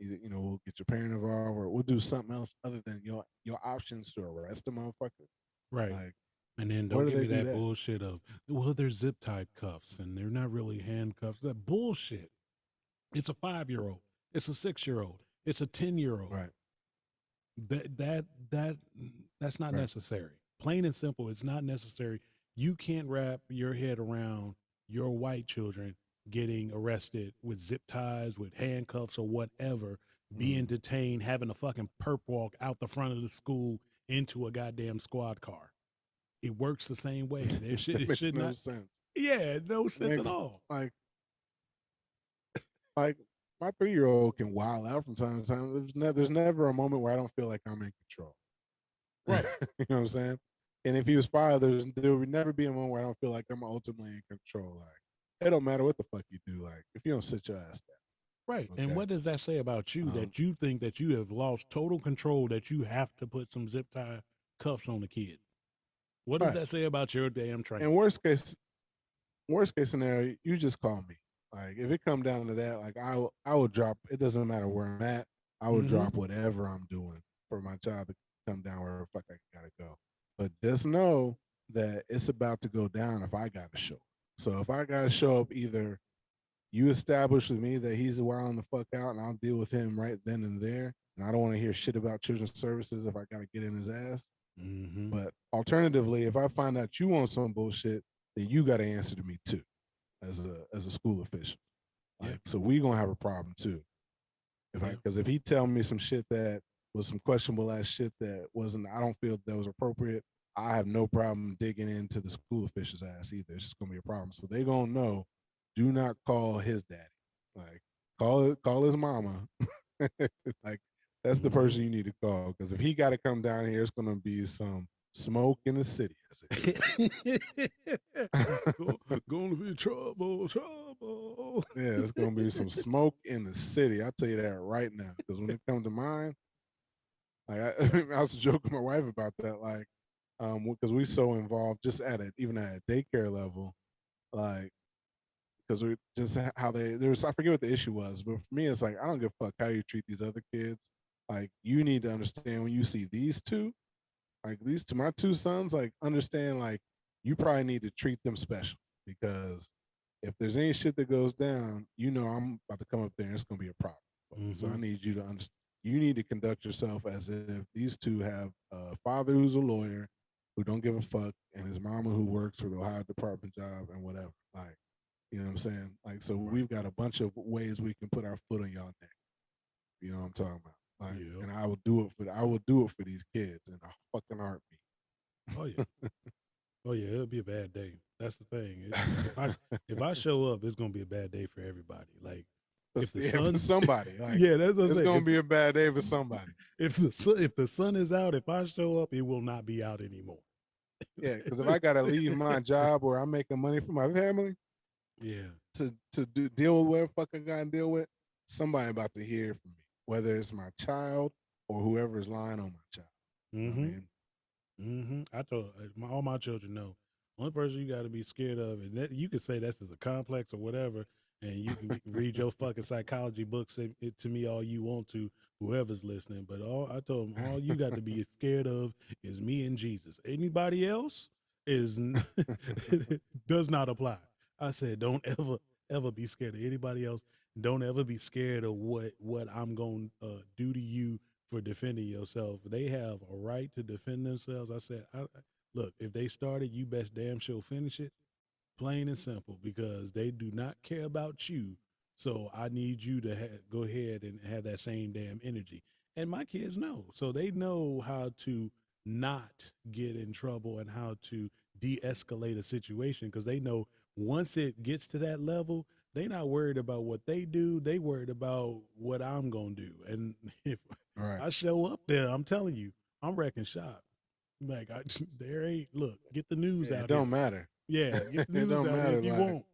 either we'll get your parent involved or we'll do something else other than your options to arrest a motherfucker. Right. Like, And then where don't do give they me do that that? bullshit of, well, they're zip tied cuffs and they're not really handcuffs. That bullshit. It's a 5-year-old. It's a 6-year-old. It's a 10-year-old. Right, That that that that's not right. necessary. Plain and simple, it's not necessary. You can't wrap your head around your white children getting arrested with zip ties, with handcuffs or whatever, being Mm. detained, having a fucking perp walk out the front of the school into a goddamn squad car. It works the same way. There should That it makes should no not. sense. Yeah, no It sense at makes all. like my 3-year-old can wild out from time to time. There's never a moment where I don't feel like I'm in control. Right. You know what I'm saying? And if he was 5, there would never be a moment where I don't feel like I'm ultimately in control. Like, it don't matter what the fuck you do. Like, if you don't sit your ass Right. down, And okay. what does that say about you Um, that you think that you have lost total control, that you have to put some zip tie cuffs on the kid? What does right. that say about your damn training? And worst case scenario, you just call me. Like, if it come down to that, like I will drop. It doesn't matter where I'm at. I will Mm-hmm. drop whatever I'm doing for my child to come down where the fuck I gotta go. But just know that it's about to go down if I gotta show up. So if I gotta show up, either you establish with me that he's wilding the fuck out, and I'll deal with him right then and there. And I don't want to hear shit about children's services if I gotta get in his ass. Mm-hmm. But alternatively, if I find out you want some bullshit, then you got to answer to me too, as a school official. Yeah. Like, so we gonna have a problem too. Yeah. Because if he tell me some shit that was some questionable ass shit that wasn't, I don't feel that was appropriate. I have no problem digging into the school official's ass either. It's just gonna be a problem. So they gonna know. Do not call his daddy. Like, call his mama. Like, that's the Mm-hmm. person you need to call. Because if he got to come down here, it's gonna be some smoke in the city, as they say. Gonna be trouble, trouble. Yeah, it's gonna be some smoke in the city. I'll tell you that right now. Because when it comes to mine, like I was joking with my wife about that. Like, because we so involved, just even at a daycare level, like because we just how they there's I forget what the issue was, but for me it's like I don't give a fuck how you treat these other kids. Like you need to understand when you see these two, like these two, my two sons, like understand like you probably need to treat them special because if there's any shit that goes down, I'm about to come up there and it's gonna be a problem. So I Mm-hmm. need you to understand. You need to conduct yourself as if these two have a father who's a lawyer who don't give a fuck and his mama who works for the Ohio Department job and whatever. Like, you know what I'm saying? Like, so we've Right. got a bunch of ways we can put our foot on y'all neck. You know what I'm talking about? Like, Yep. and I will do it for these kids in a fucking heartbeat. Oh yeah. Oh yeah. It'll be a bad day. That's the thing. If I show up, it's gonna be a bad day for everybody. Like if the Yeah, for sun, somebody, like yeah, that's what I'm it's saying. gonna be a bad day for somebody. If the sun is out, if I show up, it will not be out anymore. Yeah, because if I gotta leave my job where I'm making money for my family Yeah. to deal with whatever fuck I gotta deal with, somebody about to hear from me, whether it's my child or whoever is lying on my child. You know what I Mm-hmm. mean? I told all my children know. Only person you got to be scared of, and that, you can say that's as a complex or whatever, and you can read your fucking psychology books to me all you want to, whoever's listening. But all I told them, all you got to be scared of is me and Jesus. Anybody else is does not apply. I said, don't ever be scared of anybody else. Don't ever be scared of what I'm gonna do to you for defending yourself. They have a right to defend themselves. I said, look, if they started, you best damn sure finish it, plain and simple, because they do not care about you. So I need you to go ahead and have that same damn energy. And my kids know, so they know how to not get in trouble and how to de-escalate a situation because they know once it gets to that level, they not worried about what they do. They worried about what I'm gonna do. And if Right. I show up there, I'm telling you, I'm wrecking shop. Like there ain't look, get the news Yeah, it out don't here. matter. Yeah, get the It news don't out here matter. if you Like want.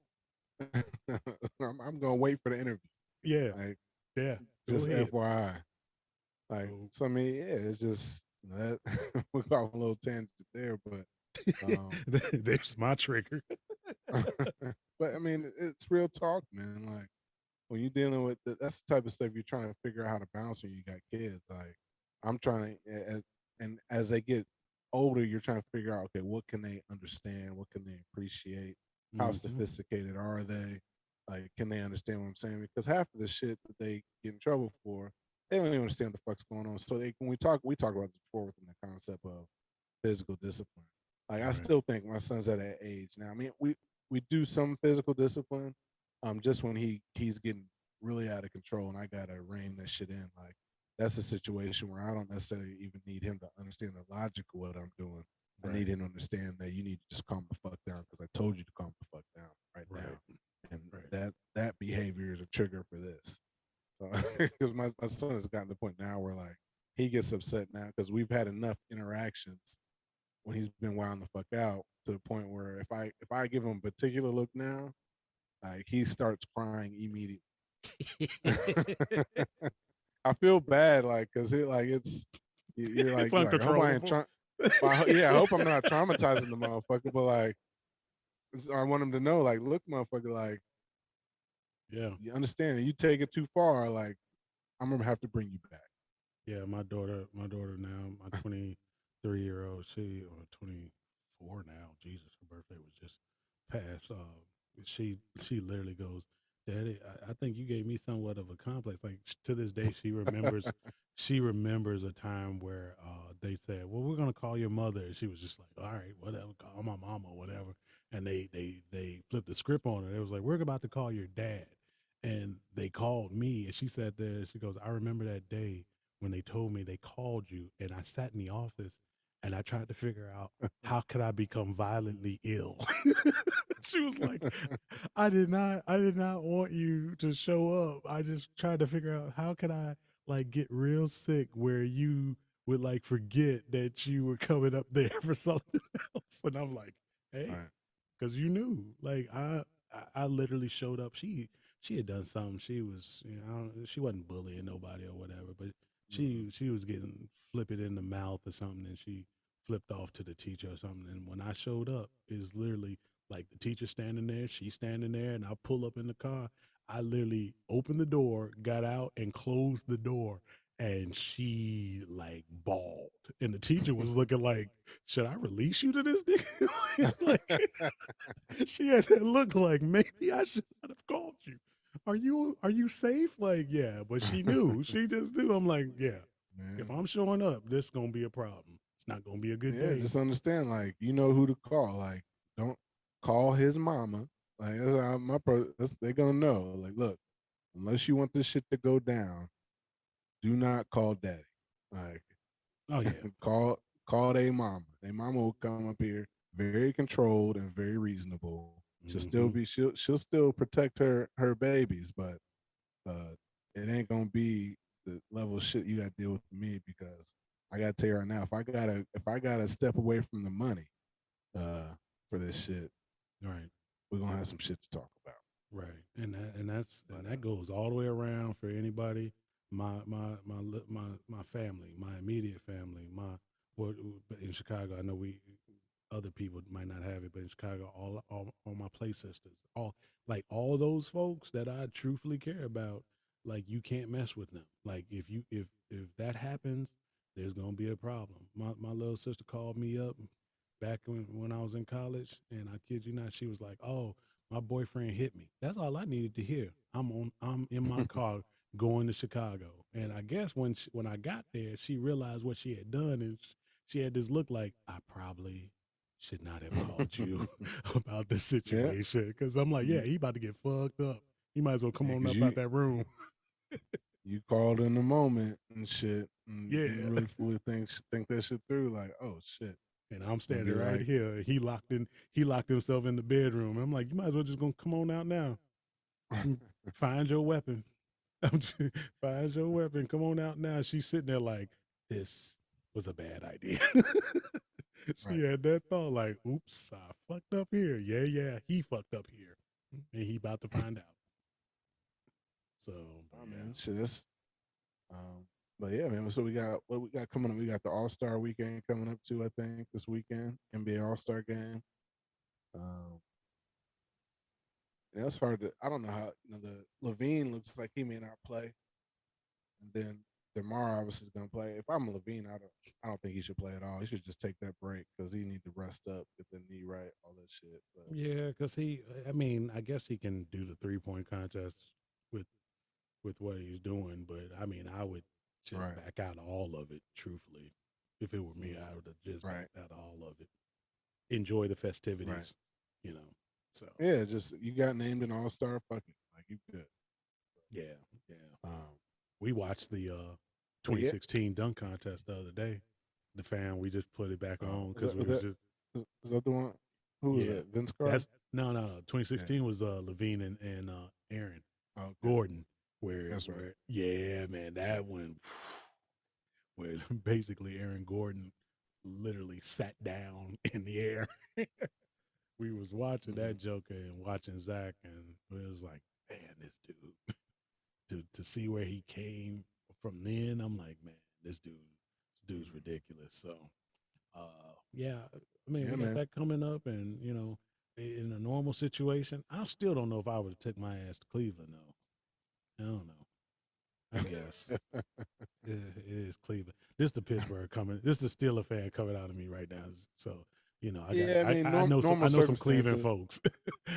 I'm gonna wait for the interview. Yeah, Like yeah. Go just ahead. FYI. Like So so, I mean, yeah, it's just that we got a little tangent there, um, there's my trigger. but I mean, it's real talk, man. Like when you're dealing with that's the type of stuff you're trying to figure out how to balance when you got kids. Like I'm trying to, and as they get older, you're trying to figure out, okay, what can they understand? What can they appreciate? How Mm-hmm. sophisticated are they? Like, can they understand what I'm saying? Because half of the shit that they get in trouble for, they don't even understand what the fuck's going on. So when we talk about this before within the concept of physical discipline. Like I Right, still think my son's at that age now. I mean, we do some physical discipline, just when he's getting really out of control, and I gotta rein that shit in. Like that's a situation where I don't necessarily even need him to understand the logic of what I'm doing. I right, need him to understand that you need to just calm the fuck down because I told you to calm the fuck down right right, now, and right. that behavior is a trigger for this. So because my son has gotten to the point now where like he gets upset now because we've had enough interactions when he's been wound the fuck out to the point where if I give him a particular look now, like he starts crying immediately. I feel bad, like, cause you're It's like I hope I ain't uncontrollable. trying. Well, yeah, I hope I'm not traumatizing the motherfucker, but like I want him to know, like, look, motherfucker, like Yeah, you understand that you take it too far, like I'm gonna have to bring you back. yeah. My daughter now, my 23-year-old, she or 24 now. Jesus, her birthday was just passed. She literally goes, Daddy, I think you gave me somewhat of a complex. Like to this day, she remembers. She remembers a time where they said, "Well, we're gonna call your mother," and she was just like, "All right, whatever, call my mom or whatever." And they flipped the script on her. It was like, "We're about to call your dad," and they called me, and she sat there. She goes, "I remember that day when they told me they called you, and I sat in the office and I tried to figure out how could I become violently ill." She was like, I did not want you to show up. I just tried to figure out how can I like get real sick where you would like forget that you were coming up there for something else. And I'm like, hey, Right. because you knew. Like I literally showed up. She had done something. She was she wasn't bullying nobody or whatever, but Mm-hmm. she was getting flipped in the mouth or something, and she flipped off to the teacher or something. And when I showed up, is literally Like the teacher standing there, she's standing there, and I pull up in the car. I literally opened the door, got out, and closed the door. And she like bawled. And the teacher was looking like, should I release you to this nigga? Like she had that look like maybe I should not have called you. Are you safe? Like, yeah, but she knew. She just knew. I'm like, yeah. If Man. I'm showing up, this gonna be a problem. It's not gonna be a good Yeah, day. just understand, like, you know who to call. Like, don't call his mama. Like, that's how they're gonna know. Like, look, unless you want this shit to go down, do not call daddy. Like, Oh yeah. call call their mama. Their mama will come up here very controlled and very reasonable. Mm-hmm. She'll still protect her babies, but uh it ain't gonna be the level of shit you gotta deal with me because I gotta tell you right now, if I gotta step away from the money for this shit, Right. we're gonna have some shit to talk about. Right. And But that goes all the way around for anybody. My family, my immediate family, my what in Chicago. I know we other people might not have it, but in Chicago, all my play sisters, all those folks that I truthfully care about, like you can't mess with them. Like if that happens, there's gonna be a problem. My little sister called me up back when I was in college, and I kid you not, she was like, "Oh, my boyfriend hit me." That's all I needed to hear. I'm in my car going to Chicago, and I guess when I got there, she realized what she had done, and she had this look like I probably should not have called you about this yeah, situation because I'm like, yeah, you he about to get fucked up. He might as well come yeah, on because up out that room. you called in the moment and shit, and didn't Yeah, really fully think that shit through. Like, oh shit, and I'm gonna standing be right like, here. He locked himself in the bedroom. I'm like, you might as well just gonna come on out now. Find your weapon. Find your weapon. Come on out now. She's sitting there like, this was a bad idea. She right. had that thought like, oops, I fucked up here. Yeah, yeah, he fucked up here. And he about to find out. So, but Oh yeah. man, shit. Um, but yeah, man. So we got what we got coming up. We got the All Star Weekend coming up too. I think this weekend, NBA All Star Game. Um, yeah, it's hard to. I don't know how the Levine looks like he may not play, and then Demar obviously is gonna play. If I'm Levine, I don't think he should play at all. He should just take that break because he need to rest up, get the knee right, all that shit. But Yeah, because I mean, I guess he can do the 3-point contest with what he's doing, but I mean, I would just right, back out of all of it, truthfully. If it were me, I would have just right, backed out of all of it. Enjoy the right. festivities, you know. So, Yeah, just you got named an All Star. Fuck it, like you good. yeah, yeah. Um, We watched the but yeah, 2016 dunk contest the other day. The fan, we just put it back on is because that we was was that just, is that the one? Who was yeah. that? Vince Carter. That's no. Yeah. 2016 was Levine and Aaron Oh, okay, Gordon, where that's right. yeah, man, that one where basically Aaron Gordon literally sat down in the air. We was watching Mm-hmm. that Joker and watching Zach, and it was like, man, this dude to see where he came from then. I'm like, man, this dude's Mm-hmm. ridiculous. So, yeah, I mean, Yeah, we got man. that coming up, and in a normal situation, I still don't know if I would have took my ass to Cleveland though. I don't know. I guess it is Cleveland. This is the Pittsburgh coming. This is the Steeler fan coming out of me right now. So Yeah, I mean, I normal know some Cleveland circumstances. folks.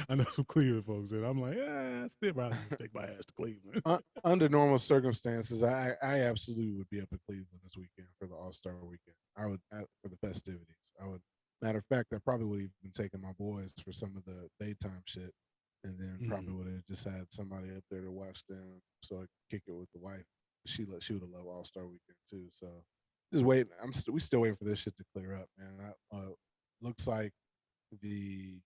I know some Cleveland folks, and I'm like, I still probably would take my ass to Cleveland. Under normal circumstances, I absolutely would be up in Cleveland this weekend for the All Star Weekend. For the festivities. I would. Matter of fact, I probably would have even taken my boys for some of the daytime shit, and then probably Mm. would have just had somebody up there to watch them, so I could kick it with the wife. She would have loved All Star Weekend too. So just waiting. We still waiting for this shit to clear up, man. Looks like the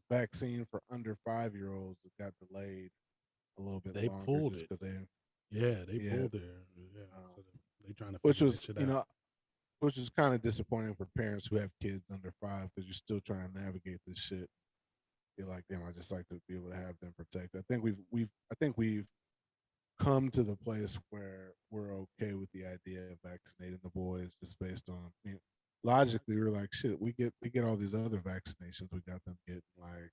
vaccine for under 5-year-olds got delayed a little bit They longer pulled just it. because Yeah, they yeah, pulled their yeah. um, So they trying to which figure that was shit out. which is kind of disappointing for parents who have kids under 5 because you're still trying to navigate this shit. You're like, damn, I just like to be able to have them protected. I think we've come to the place where we're okay with the idea of vaccinating the boys just based on logically we're like, shit, we get all these other vaccinations we got them getting. Like,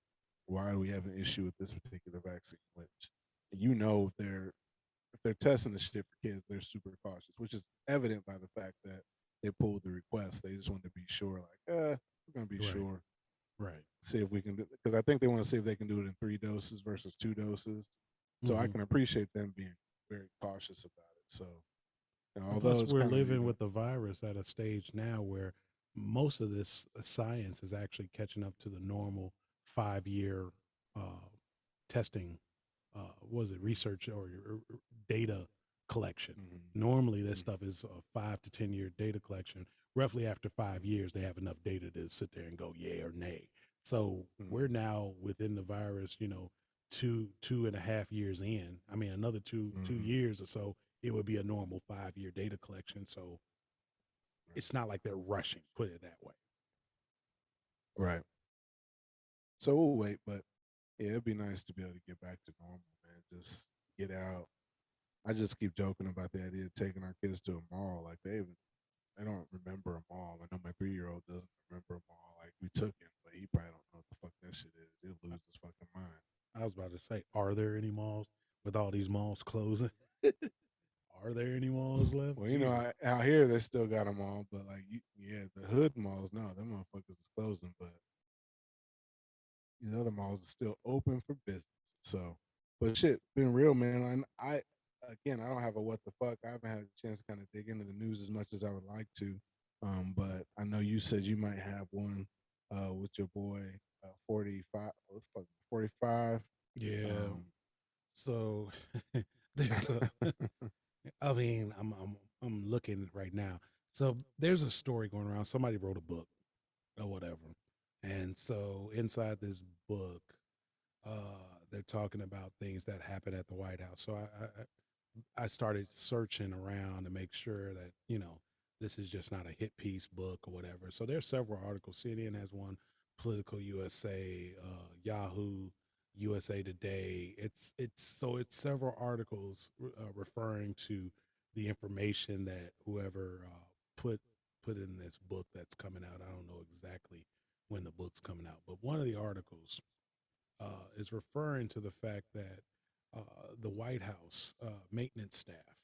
why do we have an issue with this particular vaccine? Which if they're testing the shit for kids, they're super cautious, which is evident by the fact that they pulled the request. They just wanted to be sure, like, we're gonna be Right. sure, Right. see if we can do, because I think they want to see if they can do it in 3 doses versus 2 doses. So I Hmm. can appreciate them being very cautious about it. So, And although plus, it's we're kind of living with the virus at a stage now where most of this science is actually catching up to the normal 5 year testing. Was it research or data collection? mm-hmm, Normally, this stuff is a 5 to 10 year data collection. Roughly after 5 years, they have enough data to sit there and go yay or nay. So we're mm-hmm, now within the virus, 2.5 years in. I mean, another two mm-hmm, years or so, it would be a normal 5 year data collection. So it's not like they're rushing, put it that way. right. So we'll wait, but yeah, it'd be nice to be able to get back to normal, man. Just get out. I just keep joking about the idea of taking our kids to a mall. Like they don't remember a mall. I know my 3-year-old doesn't remember a mall. Like we took him, but he probably don't know what the fuck that shit is. He'll lose his fucking mind. I was about to say, are there any malls with all these malls closing? Are there any malls left? Well, Jesus. out here they still got them all, but like, yeah, the hood malls, no, them motherfuckers is closing. But these other malls are still open for business. So, but shit, been real, man. And again, I don't have a what the fuck. I haven't had a chance to kind of dig into the news as much as I would like to. But I know you said you might have one with your boy 45. What's fuck 45? Yeah. Um, So there's a I mean, I'm looking right now. So there's a story going around. Somebody wrote a book or whatever. And so inside this book, they're talking about things that happened at the White House. So I started searching around to make sure that this is just not a hit piece book or whatever. So there's several articles. CNN has one, Political USA, Yahoo, USA Today. It's several articles referring to the information that whoever put in this book that's coming out. I don't know exactly when the book's coming out, but one of the articles is referring to the fact that the White House maintenance staff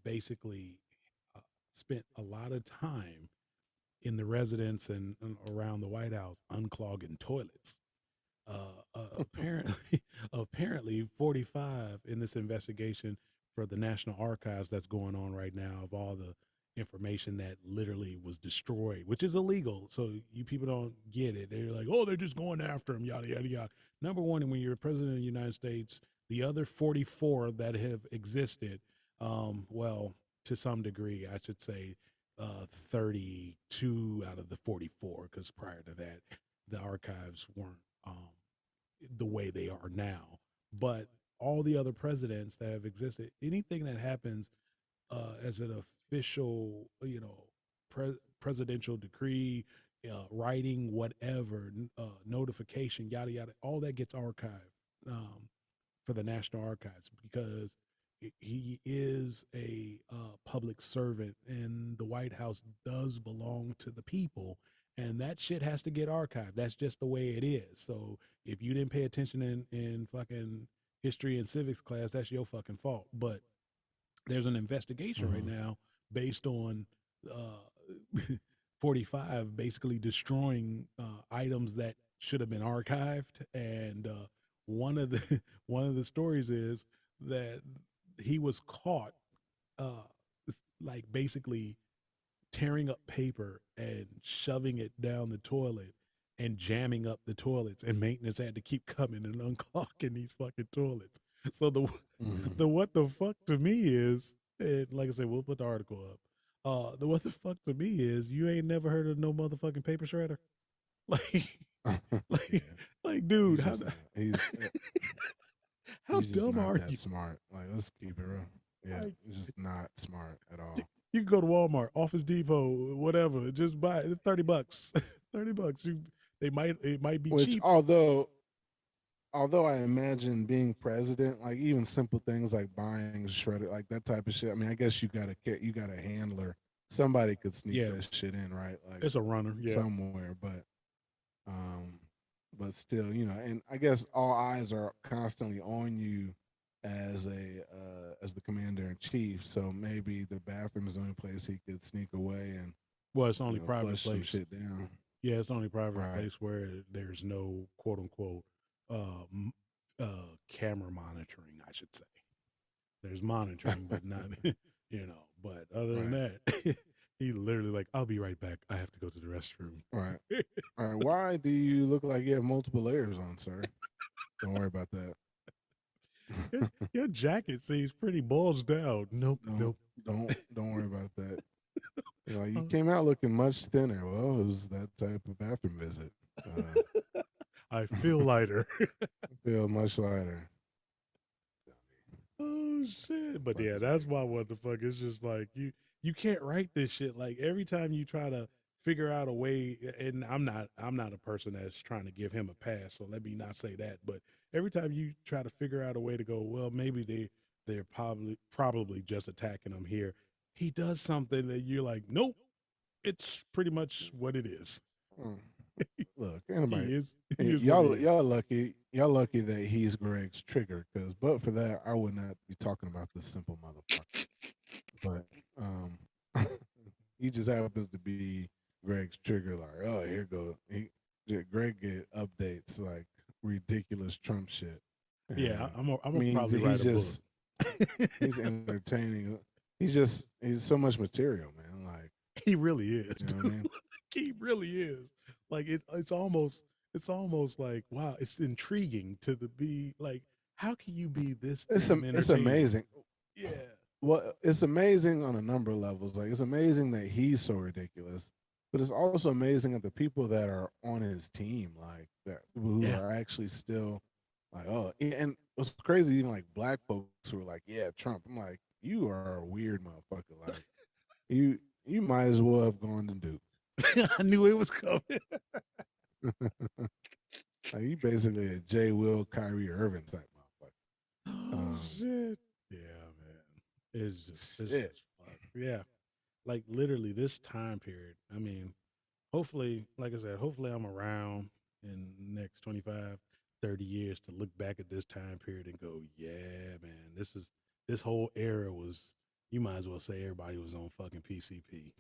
basically uh, spent a lot of time in the residence and around the White House unclogging toilets. Apparently, apparently, 45 in this investigation for the National Archives that's going on right now of all the information that literally was destroyed, which is illegal. So you people don't get it. They're like, oh, they're just going after him, yada yada yada. Number one, when you're president of the United States, the other 44 that have existed, well, to some degree, I should say, 32 out of the 44, because prior to that, the archives weren't the way they are now. But all the other presidents that have existed, anything that happens as an official, presidential decree, writing, whatever, notification, yada yada, all that gets archived for the National Archives because he is a public servant, and the White House does belong to the people, and that shit has to get archived. That's just the way it is. So if you didn't pay attention in fucking history and civics class, that's your fucking fault. But there's an investigation right mm-hmm. now based on uh, 45 basically destroying items that should have been archived, and one of the one of the stories is that he was caught uh, like basically tearing up paper and shoving it down the toilet and jamming up the toilets, and maintenance had to keep coming and unclogging these fucking toilets. So the Mm-hmm. the what the fuck to me is, and like I said, we'll put the article up. The what the fuck to me is, you ain't never heard of no motherfucking paper shredder, like, like, Yeah, like, dude, he's just not. how He's just dumb not are that you? smart. Like, let's keep it real. Yeah, Like, he's just not smart at all. you can go to Walmart, Office Depot, whatever, just buy it. It's $30. $30. It might be Which, cheap. although I imagine being president, like even simple things like buying shredded, like that type of shit. I mean, I guess you got a handler somebody could sneak Yeah, that shit in, right? Like it's a runner. Yeah. somewhere, um, but still, and I guess all eyes are constantly on you as the commander in chief. So maybe the bathroom is the only place he could sneak away and Well, it's the only private flush some place. shit down. Yeah, it's the only private Right. place where there's no quote unquote camera monitoring. I should say there's monitoring, but not But other than Right. that, he literally like, I'll be right back. I have to go to the restroom. Right. All right. Why do you look like you have multiple layers on, sir? Don't worry about that. Your jacket seems pretty bulged out. Nope, don't nope. don't worry about that. You Uh, came out looking much thinner. Well, it was that type of bathroom visit. I feel lighter. Feel much lighter. Oh shit! But Fuck yeah, is that's weird. why what the fuck. It's just like you can't write this shit. Like every time you try to figure out a way, and I'm not a person that's trying to give him a pass. So let me not say that. But every time you try to figure out a way to go, well, maybe they're probably just attacking him here. He does something that you're like, nope. It's pretty much what it is. Hmm. Look, anybody, He is. He y- is what he y'all is. y'all lucky. Y'all lucky that he's Greg's trigger, because but for that, I would not be talking about this simple motherfucker. But he just happens to be Greg's trigger. Like, oh, here go. Greg get updates like ridiculous Trump shit, Yeah, and I'm I gonna mean probably write he's a book. just he's entertaining. He's so much material, man. Like, He really is. you know what I Dude. mean? He really is. Like it's almost like wow, it's intriguing to the be like how can you be this damn It's entertaining? amazing. Yeah. Well, it's amazing on a number of levels. Like, it's amazing that he's so ridiculous, but it's also amazing that the people that are on his team, like that, who Yeah. are actually still like, oh, and what's crazy, even like black folks who are like, yeah, Trump. I'm like, you are a weird motherfucker. Like, you you might as well have gone to Duke. I knew it was coming. Like, you basically a J. Will, Kyrie Irving type motherfucker. Oh shit. Yeah, man. It's Shit. just fuck. Yeah. Like literally this time period. I mean, hopefully, like I said, hopefully I'm around in the next 25, 30 years to look back at this time period and go, yeah, man, this whole era was, you might as well say everybody was on fucking PCP.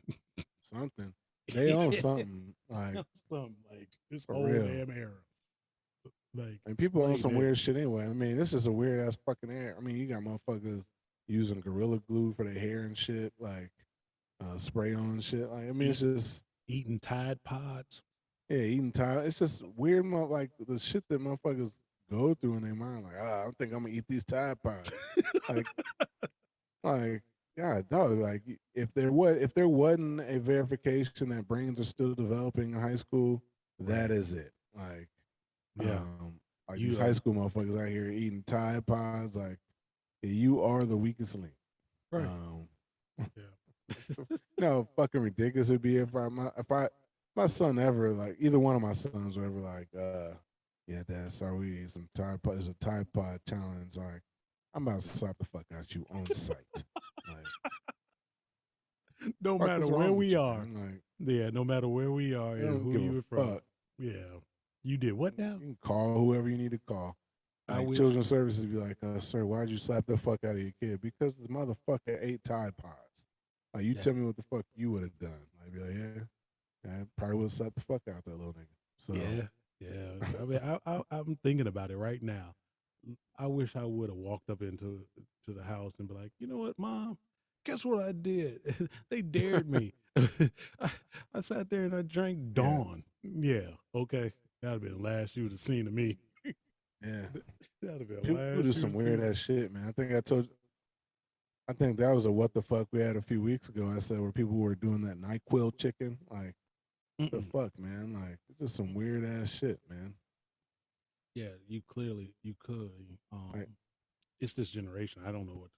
Something. They own something, like, Something like this for whole real. damn era. Like, And people own explain some that. weird shit anyway. I mean, this is a weird ass fucking air. I mean, you got motherfuckers using gorilla glue for their hair and shit, like spray on shit. Like, I mean, it's Eat, just, eating Tide Pods. yeah, eating time. It's just weird, like the shit that motherfuckers go through in their mind. Like, I think I'm gonna eat these Tide Pods. Like, like, God, dog. Like, if there wasn't a verification that brains are still developing in high school, that Right. is it. Yeah. Like these You, high school motherfuckers out here eating Tide Pods, like, yeah, you are the weakest link. right. Um, Yeah. fucking ridiculous it'd be if I my son ever, like, either one of my sons were ever like, yeah, Dad, sorry, we ate some Tide Pod. There's a Tide Pod challenge. Like, I'm about to slap the fuck out you on sight. Like, No fuck matter is where wrong with we you, are. man? Like, Yeah, no matter where we are I and don't who give a you were from. fuck. Yeah. You did what now? You can call whoever you need to call. I Like, wish. children's services be like, sir, why'd you slap the fuck out of your kid? Because the motherfucker ate Tide Pods. Like, you Yeah. tell me what the fuck you would have done. I'd be like, yeah, I probably would have slapped the fuck out that little nigga. So, Yeah. Yeah. I mean, I'm thinking about it right now. I wish I would have walked up to the house and be like, you know what, Mom? Guess what I did? They dared me. I, I sat there and I drank yeah, Dawn. Yeah. Okay. That'd have been the last you would have seen of me. yeah. That'd have been the People do last you would some have weird seen. ass shit, man. I think that was a what the fuck we had a few weeks ago. I said where people were doing that NyQuil chicken. Like, the Mm-mm. fuck, man? Like, it's just some weird ass shit, man. Yeah, you could. Like, It's this generation. like I don't know what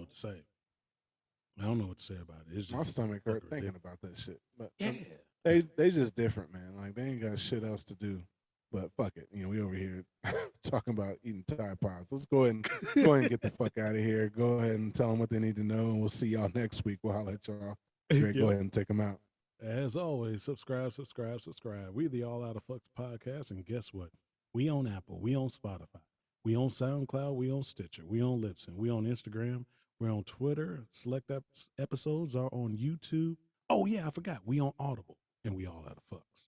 to say. I don't know what to say about it. It's my just stomach hurt fucking thinking ridiculous. about that shit. But Yeah. they just different, man. Like, they ain't got shit else to do. But fuck it, we over here talking about eating Tide Pods. Let's go ahead and get the fuck out of here. Go ahead and tell them what they need to know, and we'll see y'all next week. We'll holler at y'all. Go Yep. ahead and take them out. As always, subscribe, subscribe, subscribe. We the All Out of Fucks podcast, and guess what? We on Apple, we on Spotify, we on SoundCloud, we on Stitcher, we on Libsyn, we on Instagram, we're on Twitter. Select episodes are on YouTube. Oh yeah, I forgot. We on Audible, and we All Out of Fucks.